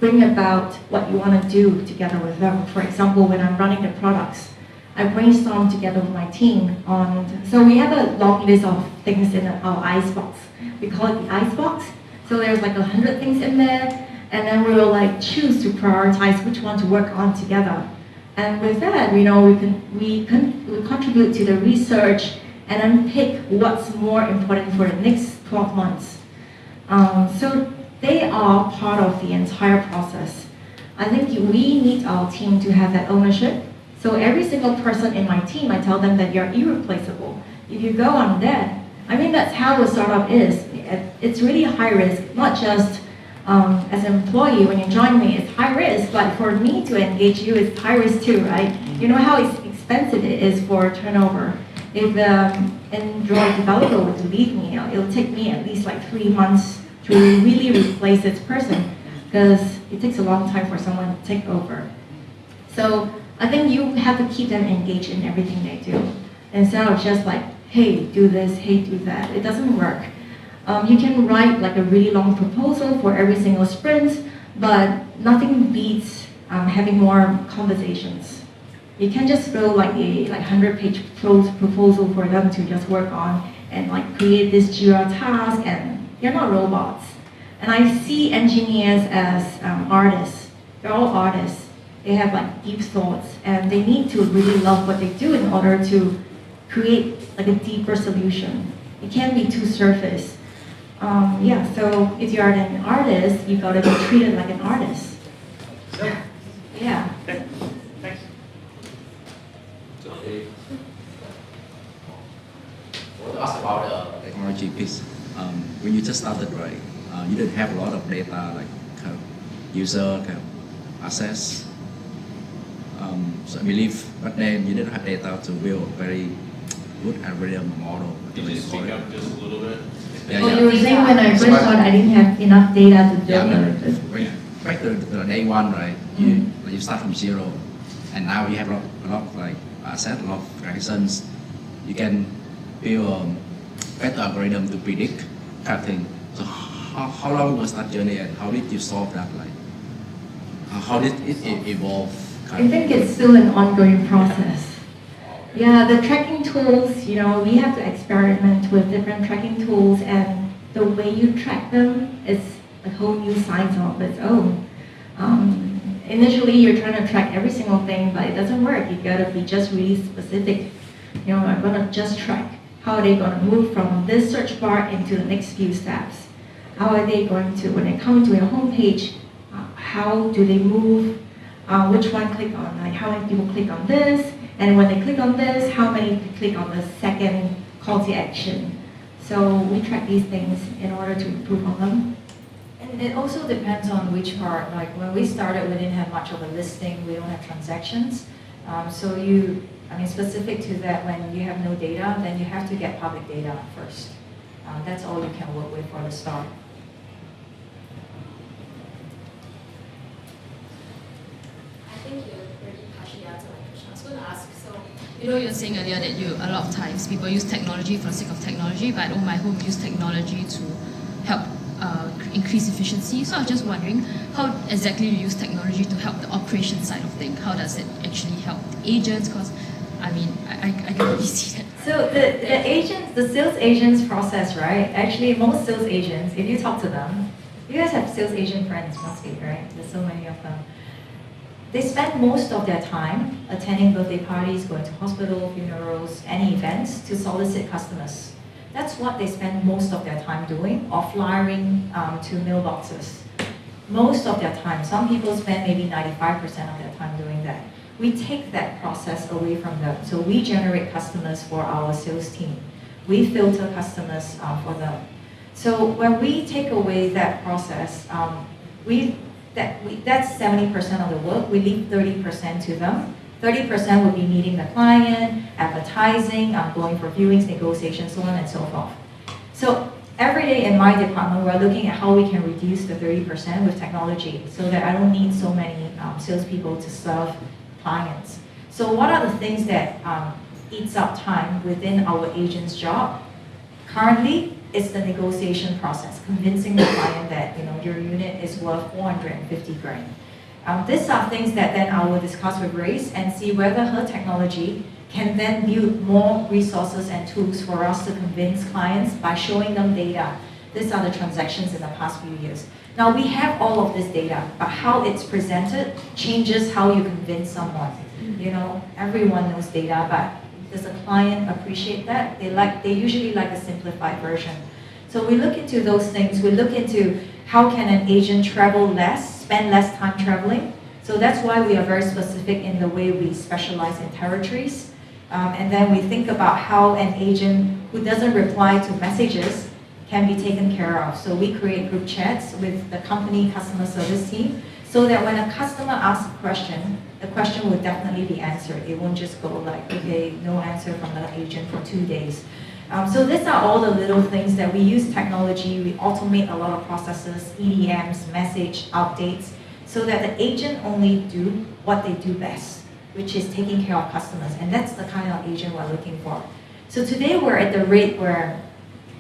bring about what you want to do together with them. For example, when I'm running the products, I brainstorm together with my team on, so we have a long list of things in our icebox. We call it the icebox. So there's like 100 things in there, and then we will like choose to prioritize which one to work on together. And with that, you know, we contribute to the research and then pick what's more important for the next 12 months. So they are part of the entire process. I think we need our team to have that ownership. So every single person in my team, I tell them that you're irreplaceable. If you go on that, I mean, that's how a startup is. It's really high risk, not just as an employee, when you join me, it's high risk, but for me to engage you, it's high risk too, right? You know how expensive it is for turnover. If an Android developer were to leave me, it'll take me at least like 3 months to really replace this person, because it takes a long time for someone to take over. So I think you have to keep them engaged in everything they do, instead of just like, hey, do this, hey, do that. It doesn't work. You can write like a really long proposal for every single sprint, but nothing beats having more conversations. You can't just throw like a 100-page proposal for them to just work on and like create this Jira task, and they're not robots. And I see engineers as artists. they're all artists. They have like deep thoughts, and they need to really love what they do in order to create like a deeper solution. It can't be too surface. So if you are an artist, you gotta be treated like an artist. Yeah. Okay, thanks. I want to ask about the technology piece. When you just started, right, you didn't have a lot of data, like kind of user kind of access. So I believe, but then you didn't have data to build a very good algorithm model. Can you just speak up just a little bit? Yeah, You were saying when I first So, started, I didn't have enough data to build yeah, it. back to the day one, right? You start from zero, and now you have a lot of like asset, a lot of transactions. You can build better algorithm to predict kind of thing. So how long was that journey, and how did you solve that? Like, how did it evolve? I think it's still an ongoing process. Yeah, the tracking tools, we have to experiment with different tracking tools, and the way you track them is a whole new science of its own. Initially, you're trying to track every single thing, but it doesn't work. You gotta be just really specific. I'm gonna just track how are they gonna move from this search bar into the next few steps. How are they going to, when they come to your homepage, how do they move? Which one click on? Like how many people click on this? And when they click on this, how many click on the second call to action? So we track these things in order to improve on them. And it also depends on which part. Like when we started, we didn't have much of a listing. We don't have transactions. Specific to that, when you have no data, then you have to get public data first. That's all you can work with for the start. I think you already partially answered my question. I was going to ask, so you're saying earlier that a lot of times people use technology for the sake of technology, but Ohmyhome use technology to help increase efficiency. So I was just wondering, how exactly you use technology to help the operation side of things? How does it actually help the agents? Because I can really see that. So the sales agents process, right? Actually, most sales agents, if you talk to them, you guys have sales agent friends, must be, right? There's so many of them. They spend most of their time attending birthday parties, going to hospital, funerals, any events to solicit customers. That's what they spend most of their time doing, or flyering to mailboxes. Most of their time. Some people spend maybe 95% of their time doing that. We take that process away from them. So we generate customers for our sales team. We filter customers for them. So when we take away that process, that's 70% of the work. We leave 30% to them. 30% would be meeting the client, advertising, going for viewings, negotiations, so on and so forth. So every day in my department, we're looking at how we can reduce the 30% with technology so that I don't need so many salespeople to serve clients. So what are the things that eats up time within our agent's job? Currently, it's the negotiation process, convincing the client that your unit is worth 450 grand. These are things that then I will discuss with Race and see whether her technology can then build more resources and tools for us to convince clients by showing them data. These are the transactions in the past few years. Now we have all of this data, but how it's presented changes how you convince someone. Everyone knows data, but does the client appreciate that? They usually like a simplified version. So we look into those things. We look into how can an agent travel less, spend less time traveling. So that's why we are very specific in the way we specialize in territories. And then we think about how an agent who doesn't reply to messages can be taken care of. So we create group chats with the company customer service team so that when a customer asks a question, the question will definitely be answered. It won't just go like, okay, no answer from the agent for 2 days. So these are all the little things that we use technology. We automate a lot of processes, EDMs, message, updates, so that the agent only do what they do best, which is taking care of customers. And that's the kind of agent we're looking for. So today we're at the rate where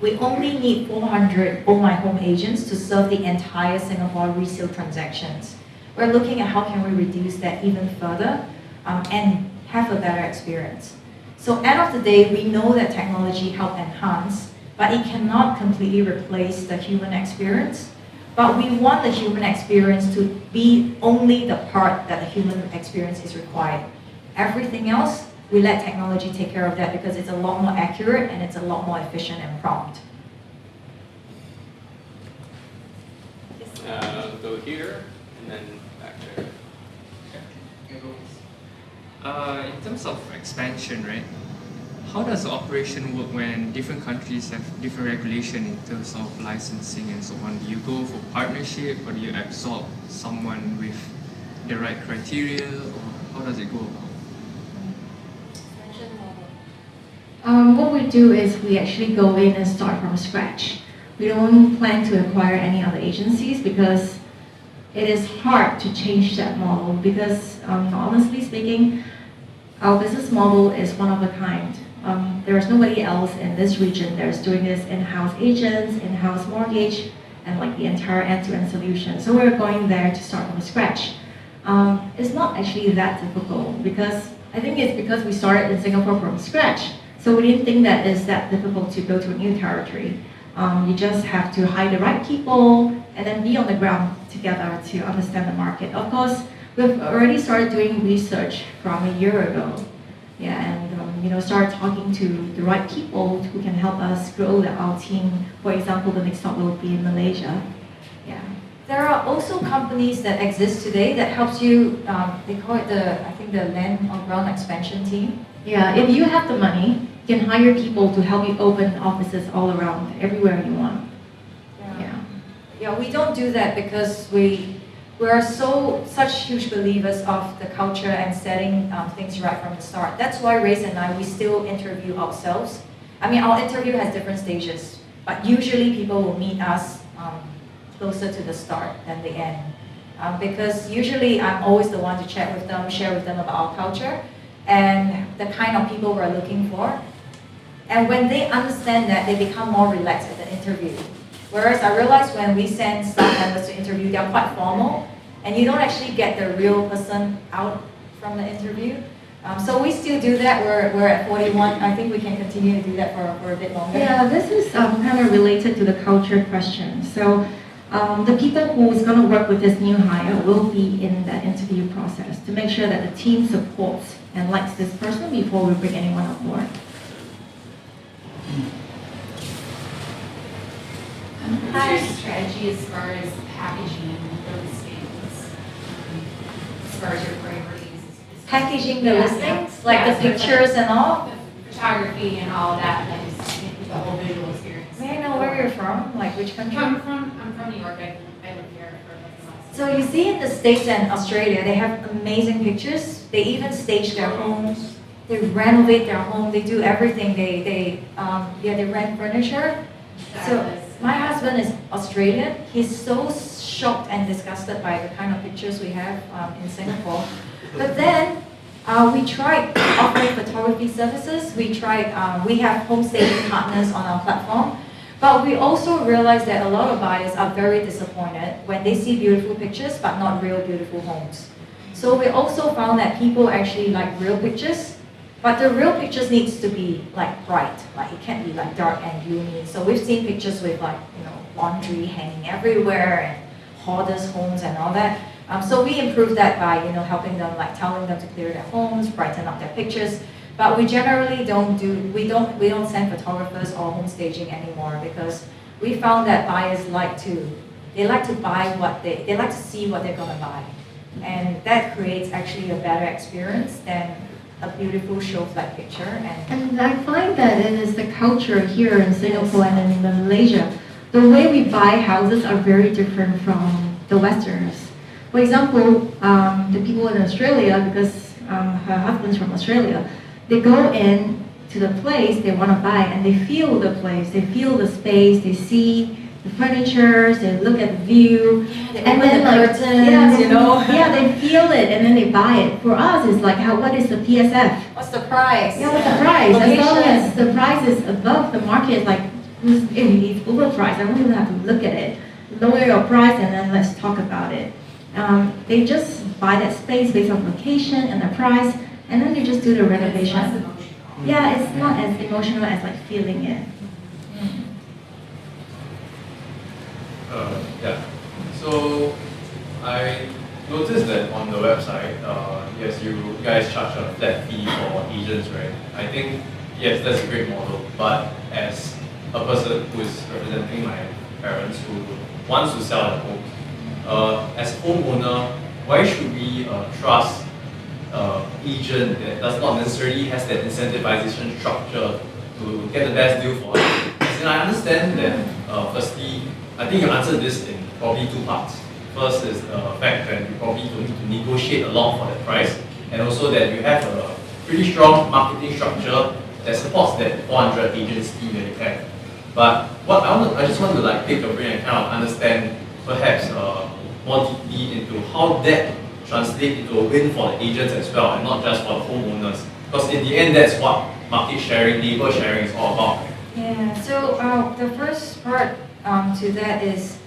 we only need 400 Ohmyhome agents to serve the entire Singapore resale transactions. We're looking at how can we reduce that even further and have a better experience. So end of the day, we know that technology helps enhance, but it cannot completely replace the human experience. But we want the human experience to be only the part that the human experience is required. Everything else, we let technology take care of that because it's a lot more accurate and it's a lot more efficient and prompt. Go here, and then back there. In terms of expansion, right? How does the operation work when different countries have different regulation in terms of licensing and so on? Do you go for partnership or do you absorb someone with the right criteria, or how does it go about? What we do is we actually go in and start from scratch. We don't plan to acquire any other agencies because it is hard to change that model because honestly speaking, our business model is one of a kind. There is nobody else in this region that is doing this in-house agents, in-house mortgage, and like the entire end-to-end solution. So we're going there to start from scratch. It's not actually that difficult because I think it's because we started in Singapore from scratch. So we didn't think that it's that difficult to go to a new territory. You just have to hire the right people and then be on the ground together to understand the market. Of course, we've already started doing research from a year ago. Yeah, and start talking to the right people who can help us grow our team. For example, the next stop will be in Malaysia. Yeah. There are also companies that exist today that helps you, they call it the land or ground expansion team. Yeah, if you have the money, you can hire people to help you open offices all around, everywhere you want. Yeah, we don't do that because we're such huge believers of the culture and setting things right from the start. That's why Race and I, we still interview ourselves. I mean, our interview has different stages, but usually people will meet us closer to the start than the end. Because usually I'm always the one to chat with them, share with them about our culture and the kind of people we're looking for. And when they understand that, they become more relaxed at the interview. Whereas I realize when we send staff members to interview, they're quite formal, and you don't actually get the real person out from the interview. So we still do that. We're at 41. I think we can continue to do that for a bit longer. Yeah, this is kind of related to the culture question. So the people who is going to work with this new hire will be in that interview process to make sure that the team supports and likes this person before we bring anyone on board. What's your strategy as far as packaging the listings? As far as your priorities? Packaging the listings, like the pictures and all? The photography and all of that, like the whole visual experience. May I know where you're from? Like which country? I'm from New York. I live here for like the last. So you see in the States and Australia, they have amazing pictures. They even stage their homes. They renovate their home. They do everything. They rent furniture. So my husband is Australian. He's so shocked and disgusted by the kind of pictures we have in Singapore. But then we tried offering photography services. We have home staging partners on our platform. But we also realized that a lot of buyers are very disappointed when they see beautiful pictures but not real beautiful homes. So we also found that people actually like real pictures. But the real pictures needs to be like bright, like it can't be like dark and gloomy. So we've seen pictures with like laundry hanging everywhere and hoarders' homes and all that. So we improved that by helping them, like telling them to clear their homes, brighten up their pictures. But we generally don't send photographers or home staging anymore because we found that buyers like to buy they like to see what they're gonna buy, and that creates actually a better experience than a beautiful show flat picture. And I find that it is the culture here in Singapore and in Malaysia. The way we buy houses are very different from the Westerners. For example, the people in Australia, because her husband's from Australia, they go in to the place they want to buy and they feel the place, they feel the space, they see the furniture, they look at the view, and then the curtains, they feel it and then they buy it. For us, it's like, what is the PSF? What's the price? Yeah, what's the price? As long as the price is above the market, like if it's overpriced, I don't even have to look at it. Lower your price and then let's talk about it. They just buy that space based on location and the price, and then they just do the renovation. It's less emotional. Yeah, it's not as emotional as like feeling it. So I noticed that on the website, yes, you guys charge a flat fee for agents, right? I think, yes, that's a great model, but as a person who is representing my parents who wants to sell their home, as a homeowner, why should we trust agent that does not necessarily has that incentivization structure to get the best deal for us? And I understand that, firstly, I think you answered this in probably two parts. First is the fact that you probably don't need to negotiate along for that price, and also that you have a pretty strong marketing structure that supports that 400 agents team that you have. But what I just want to like pick your brain and kind of understand perhaps more deeply into how that translates into a win for the agents as well, and not just for the homeowners. Because in the end, that's what market sharing, neighbor sharing is all about. Yeah, so the first part to that is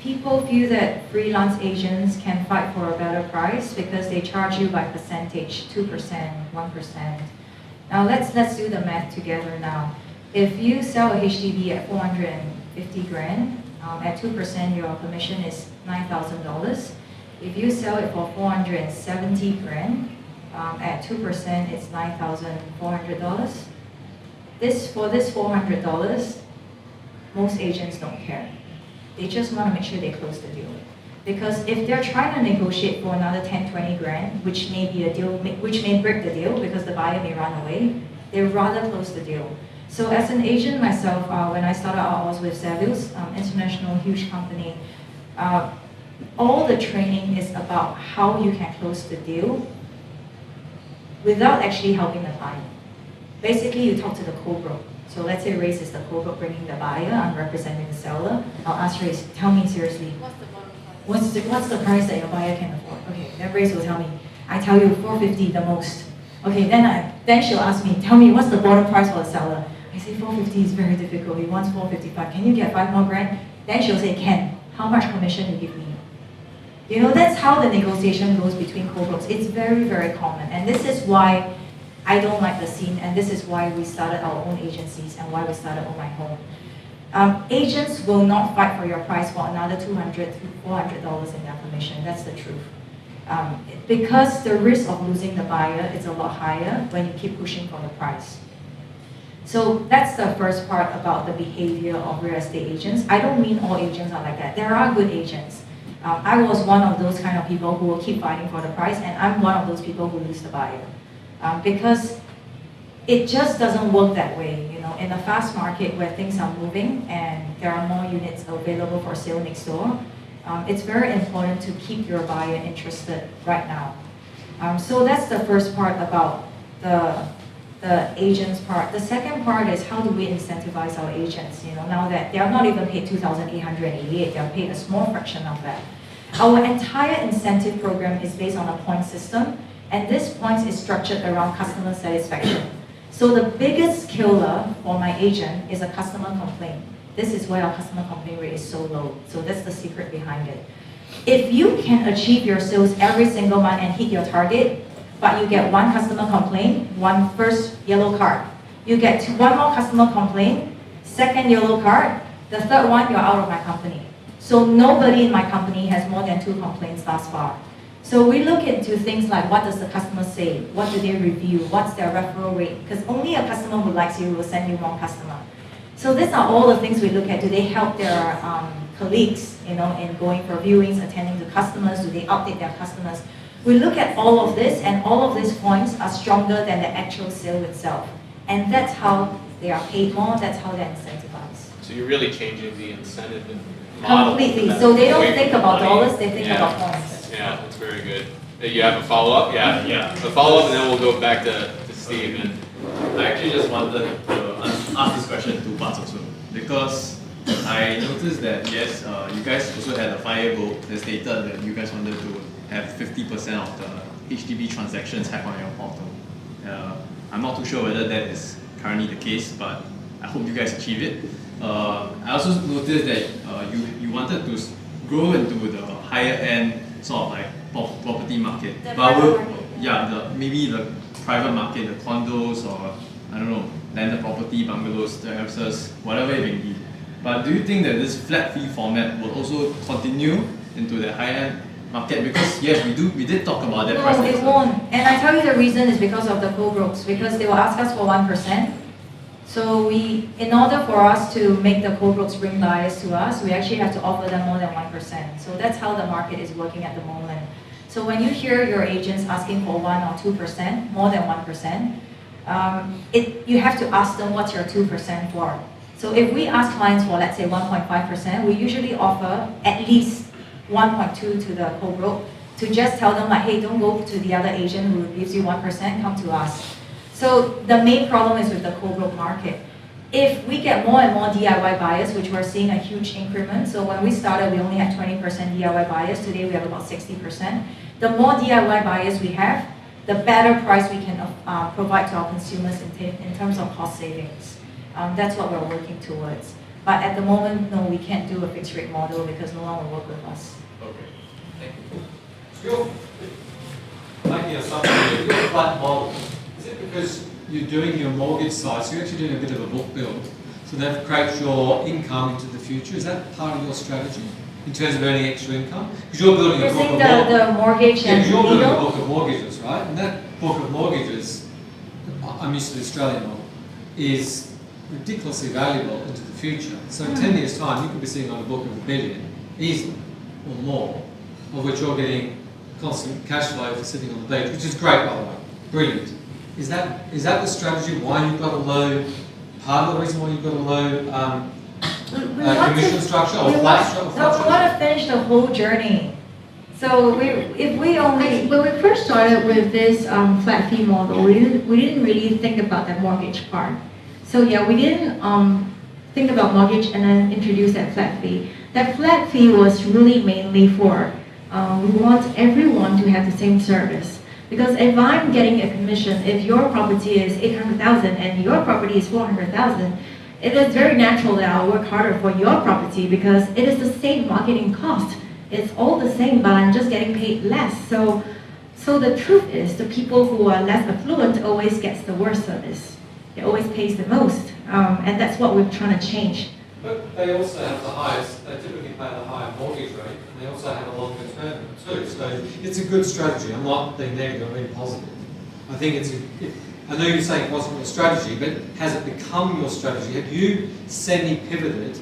people feel that freelance agents can fight for a better price because they charge you by percentage, 2%, 1%. Now let's do the math together now. If you sell a HDB at 450 grand, at 2% your commission is $9,000. If you sell it for 470 grand, at 2% it's $9,400. For this $400, most agents don't care. They just want to make sure they close the deal. Because if they're trying to negotiate for another 10, 20 grand, which may be a deal, which may break the deal because the buyer may run away, they'd rather close the deal. So as an agent myself, when I started out, I was with Savills, international huge company. All the training is about how you can close the deal without actually helping the client. Basically, you talk to the co-broker. So let's say Race is the co-broker bringing the buyer, I'm representing the seller. I'll ask Race, tell me seriously, what's the price that your buyer can afford? Okay, then Race will tell me, I tell you 450 the most. Okay, then she'll ask me, tell me what's the bottom price for the seller? I say 450 is very difficult, he wants 455. Can you get 5 more grand? Then she'll say, Ken, how much commission you give me? You know, that's how the negotiation goes between co-brokers. It's very, very common. And this is why I don't like the scene, and this is why we started our own agencies and why we started Ohmyhome. Agents will not fight for your price for another $200 to $400 in their commission. That's the truth. Because the risk of losing the buyer is a lot higher when you keep pushing for the price. So that's the first part about the behavior of real estate agents. I don't mean all agents are like that. There are good agents. I was one of those kind of people who will keep fighting for the price, and I'm one of those people who lose the buyer. Because it just doesn't work that way. You know, in a fast market where things are moving and there are more units available for sale next door, it's very important to keep your buyer interested right now. So that's the first part about the agents part. The second part is how do we incentivize our agents? You know, now that they are not even paid $2,888, they are paid a small fraction of that. Our entire incentive program is based on a point system, and this points is structured around customer satisfaction. So the biggest killer for my agent is a customer complaint. This is why our customer complaint rate is so low. So that's the secret behind it. If you can achieve your sales every single month and hit your target, but you get one customer complaint, one first yellow card. You get one more customer complaint, second yellow card, the third one, you're out of my company. So nobody in my company has more than 2 complaints thus far. So we look into things like what does the customer say, what do they review, what's their referral rate, because only a customer who likes you will send you more customer. So these are all the things we look at. Do they help their colleagues, you know, in going for viewings, attending to customers? Do they update their customers? We look at all of this, and all of these points are stronger than the actual sale itself. And that's how they are paid more, that's how they're incentivized. So you're really changing the incentive model. Completely. So they don't think about money. dollars, they think about points. Yeah, that's very good. You have a follow-up? Yeah. A follow-up, and then we'll go back to Steve. And I actually just wanted to ask this question in 2 parts also, because I noticed that yes, you guys also had a 5-year goal that stated that you guys wanted to have 50% of the HDB transactions happen on your portal. I'm not too sure whether that is currently the case, but I hope you guys achieve it. I also noticed that you wanted to grow into the higher end sort of like property market. Maybe the private market, the condos, or I don't know, landed property, bungalows, terraces, whatever it may be. But do you think that this flat fee format will also continue into the high-end market? Because yes, we did talk about that. No, it won't. And I tell you the reason is because of the co-brokes, because they will ask us for 1%. So in order for us to make the co-brokes bring buyers to us, we actually have to offer them more than 1%. So that's how the market is working at the moment. So when you hear your agents asking for 1 or 2%, more than 1%, you have to ask them what's your 2% for. So if we ask clients for, let's say, 1.5%, we usually offer at least 1.2 to the co-broke to just tell them like, hey, don't go to the other agent who gives you 1%, come to us. So the main problem is with the co-broke market. If we get more and more DIY buyers, which we're seeing a huge increment, so when we started, we only had 20% DIY buyers. Today, we have about 60%. The more DIY buyers we have, the better price we can provide to our consumers in terms of cost savings. That's what we're working towards. But at the moment, no, we can't do a fixed rate model because no one will work with us. Okay, thank you. Making assumption that you've got a flat model. Is it because you're doing your mortgage side, so you're actually doing a bit of a book build, so that creates your income into the future? Is that part of your strategy in terms of earning extra income? Because you're building a book of the mortgage and you're building a legal? book of mortgages, right? And that book of mortgages, I'm used to the Australian model, is ridiculously valuable into the future. So in 10 years' time, you could be sitting on a book of $1 billion, easily, or more, of which you're getting constant cash flow for sitting on the beach, which is great, by the way, brilliant. Is that the strategy why you've got a low, part of the reason why you've got a low commission structure or flat structure? No, we want to finish the whole journey. So if we only... When we first started with this flat fee model, we didn't really think about that mortgage part. So yeah, we didn't think about mortgage and then introduce that flat fee. That flat fee was really mainly for, we want everyone to have the same service. Because if I'm getting a commission, if your property is 800,000 and your property is 400,000, it is very natural that I'll work harder for your property because it is the same marketing cost. It's all the same, but I'm just getting paid less. So the truth is, the people who are less affluent always gets the worst service. It always pays the most, and that's what we're trying to change. But they also have the highest, they typically pay the higher mortgage rate, and they also have a longer term too. So it's a good strategy. I'm not being negative, I'm being positive. I think I know you're saying it wasn't your strategy, but has it become your strategy? Have you semi-pivoted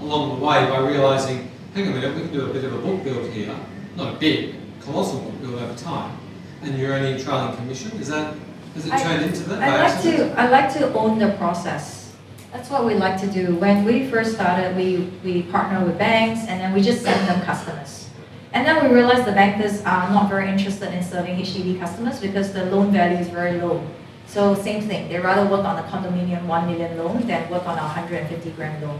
along the way by realising, hang on a minute, we can do a bit of a book build here, not a big, colossal book build over time, and you're earning trailing commission? Has it turned into that? I like to own the process. That's what we like to do. When we first started, we partner with banks and then we just send them customers. And then we realized the bankers are not very interested in serving HDB customers because the loan value is very low. So same thing, they rather work on a condominium 1 million loan than work on a 150 grand loan.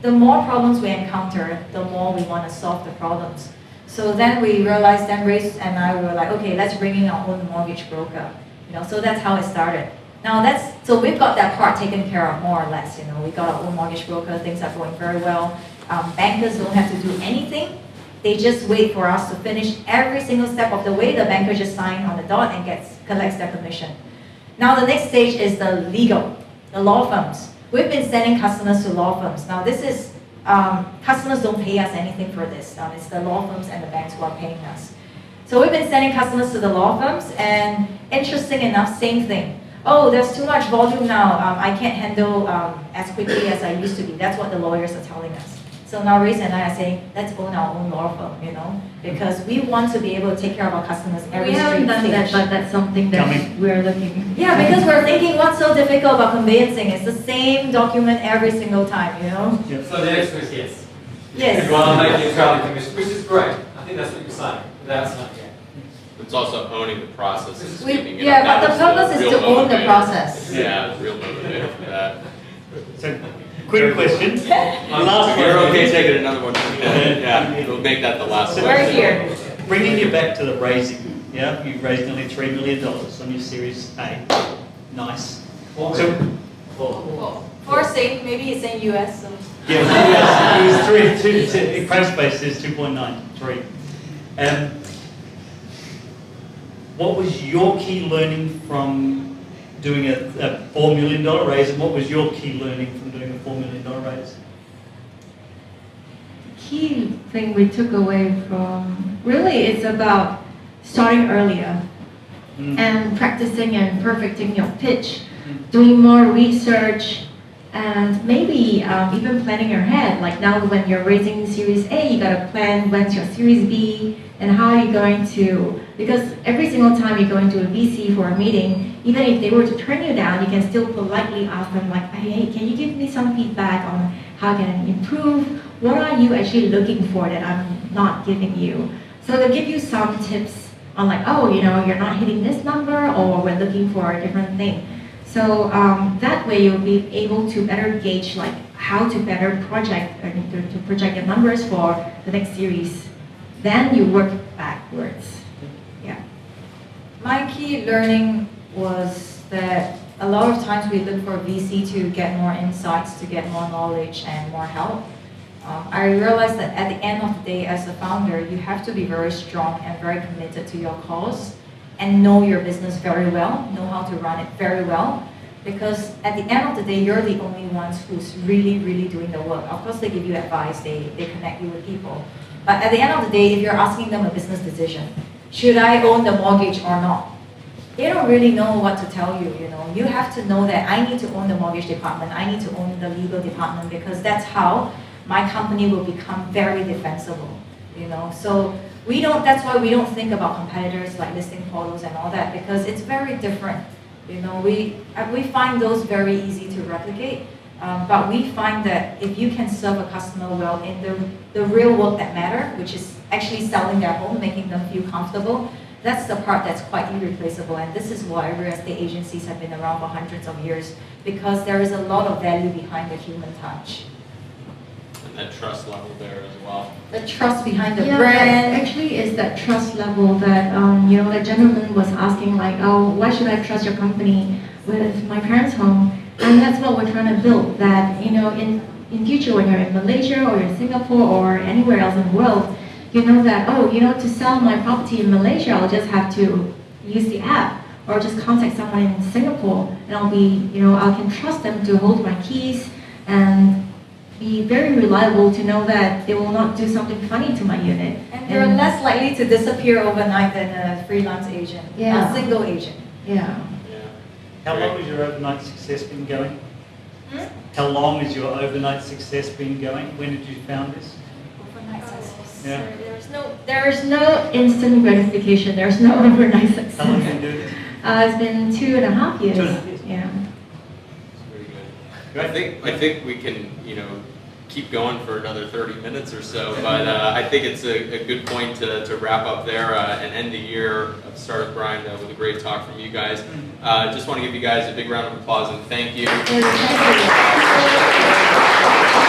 The more problems we encounter, the more we want to solve the problems. So then we realized, then Race and I were like, okay, let's bring in our own mortgage broker. So that's how it started. Now so we've got that part taken care of more or less. We got our own mortgage broker, things are going very well. Bankers don't have to do anything. They just wait for us to finish every single step of the way. The banker just signs on the dot and collects their commission. Now the next stage is the legal, the law firms. We've been sending customers to law firms. Now this is, customers don't pay us anything for this. It's the law firms and the banks who are paying us. So we've been sending customers to the law firms, and interesting enough, same thing. Oh, there's too much volume now. I can't handle as quickly as I used to be. That's what the lawyers are telling us. So now Race and I are saying, let's own our own law firm, because we want to be able to take care of our customers every We haven't done stage. that, but that's something that we're looking. Yeah, because we're thinking, what's so difficult about conveyancing? It's the same document every single time, So the answer is yes. Yes. You want to make your trailing commission, which is great. I think that's what you're saying. That's not yet. It's also owning the process. And speeding it Yeah, up. but the That purpose was is to real own the motivator. process. Yeah, real motivator for that. So, quick question. Last You're one. okay taking another one. Yeah, we'll make that the last one. Right here. Bringing you back to the raising. Yeah, you've raised nearly $3 million on your Series A. Nice. So, Or say, maybe it's in US. So. yeah, it was 3. Crunchbase says 2.93. What was your key learning from doing a $4 million raise, and what was your key learning from doing a $4 million raise? Key thing we took away from, really it's about starting earlier and practicing and perfecting your pitch, doing more research, and maybe even planning ahead. Like now when you're raising Series A, you gotta plan when's your Series B and how are you going to, because every single time you go into a VC for a meeting, even if they were to turn you down, you can still politely ask them like, hey, can you give me some feedback on how can I improve? What are you actually looking for that I'm not giving you? So they'll give you some tips on like, oh, you know, you're not hitting this number, or we're looking for a different thing. So that way you'll be able to better gauge like how to better project or to project the numbers for the next series. Then you work backwards. Yeah. My key learning was that a lot of times we look for VC to get more insights, to get more knowledge and more help. I realized that at the end of the day, as a founder, you have to be very strong and very committed to your cause and know your business very well, know how to run it very well. Because at the end of the day, you're the only ones who's really, really doing the work. Of course, they give you advice, they connect you with people. But at the end of the day, if you're asking them a business decision, should I own the mortgage or not? They don't really know what to tell you, you know. You have to know that I need to own the mortgage department, I need to own the legal department, because that's how my company will become very defensible, you know. So that's why we don't think about competitors like listing portals and all that, because it's very different. You know, we find those very easy to replicate, but we find that if you can serve a customer well in the real work that matter, which is actually selling their home, making them feel comfortable, that's the part that's quite irreplaceable. And this is why real estate agencies have been around for hundreds of years, because there is a lot of value behind the human touch. And that trust level there as well. The trust behind the Yeah, brand. actually is that trust level that, you know, the gentleman was asking like, oh, why should I trust your company with my parents' home? And that's what we're trying to build, that, you know, in future when you're in Malaysia or in Singapore or anywhere else in the world, you know that, oh, you know, to sell my property in Malaysia, I'll just have to use the app or just contact someone in Singapore, and I'll be, you know, I can trust them to hold my keys and be very reliable to know that they will not do something funny to my unit. And they're less likely to disappear overnight than a freelance agent, a single agent. Yeah. How long has your overnight success been going? How long has your overnight success been going? When did you found this? Overnight success. Yeah. There's no instant gratification. There's no overnight success. How long have you been doing this? It's been 2.5 years. 2.5 years. Yeah. Very good. I think we can, you know, keep going for another 30 minutes or so, but I think it's a good point to wrap up there and end the year of Startup Grind with a great talk from you guys. Just want to give you guys a big round of applause and thank you. Thank you.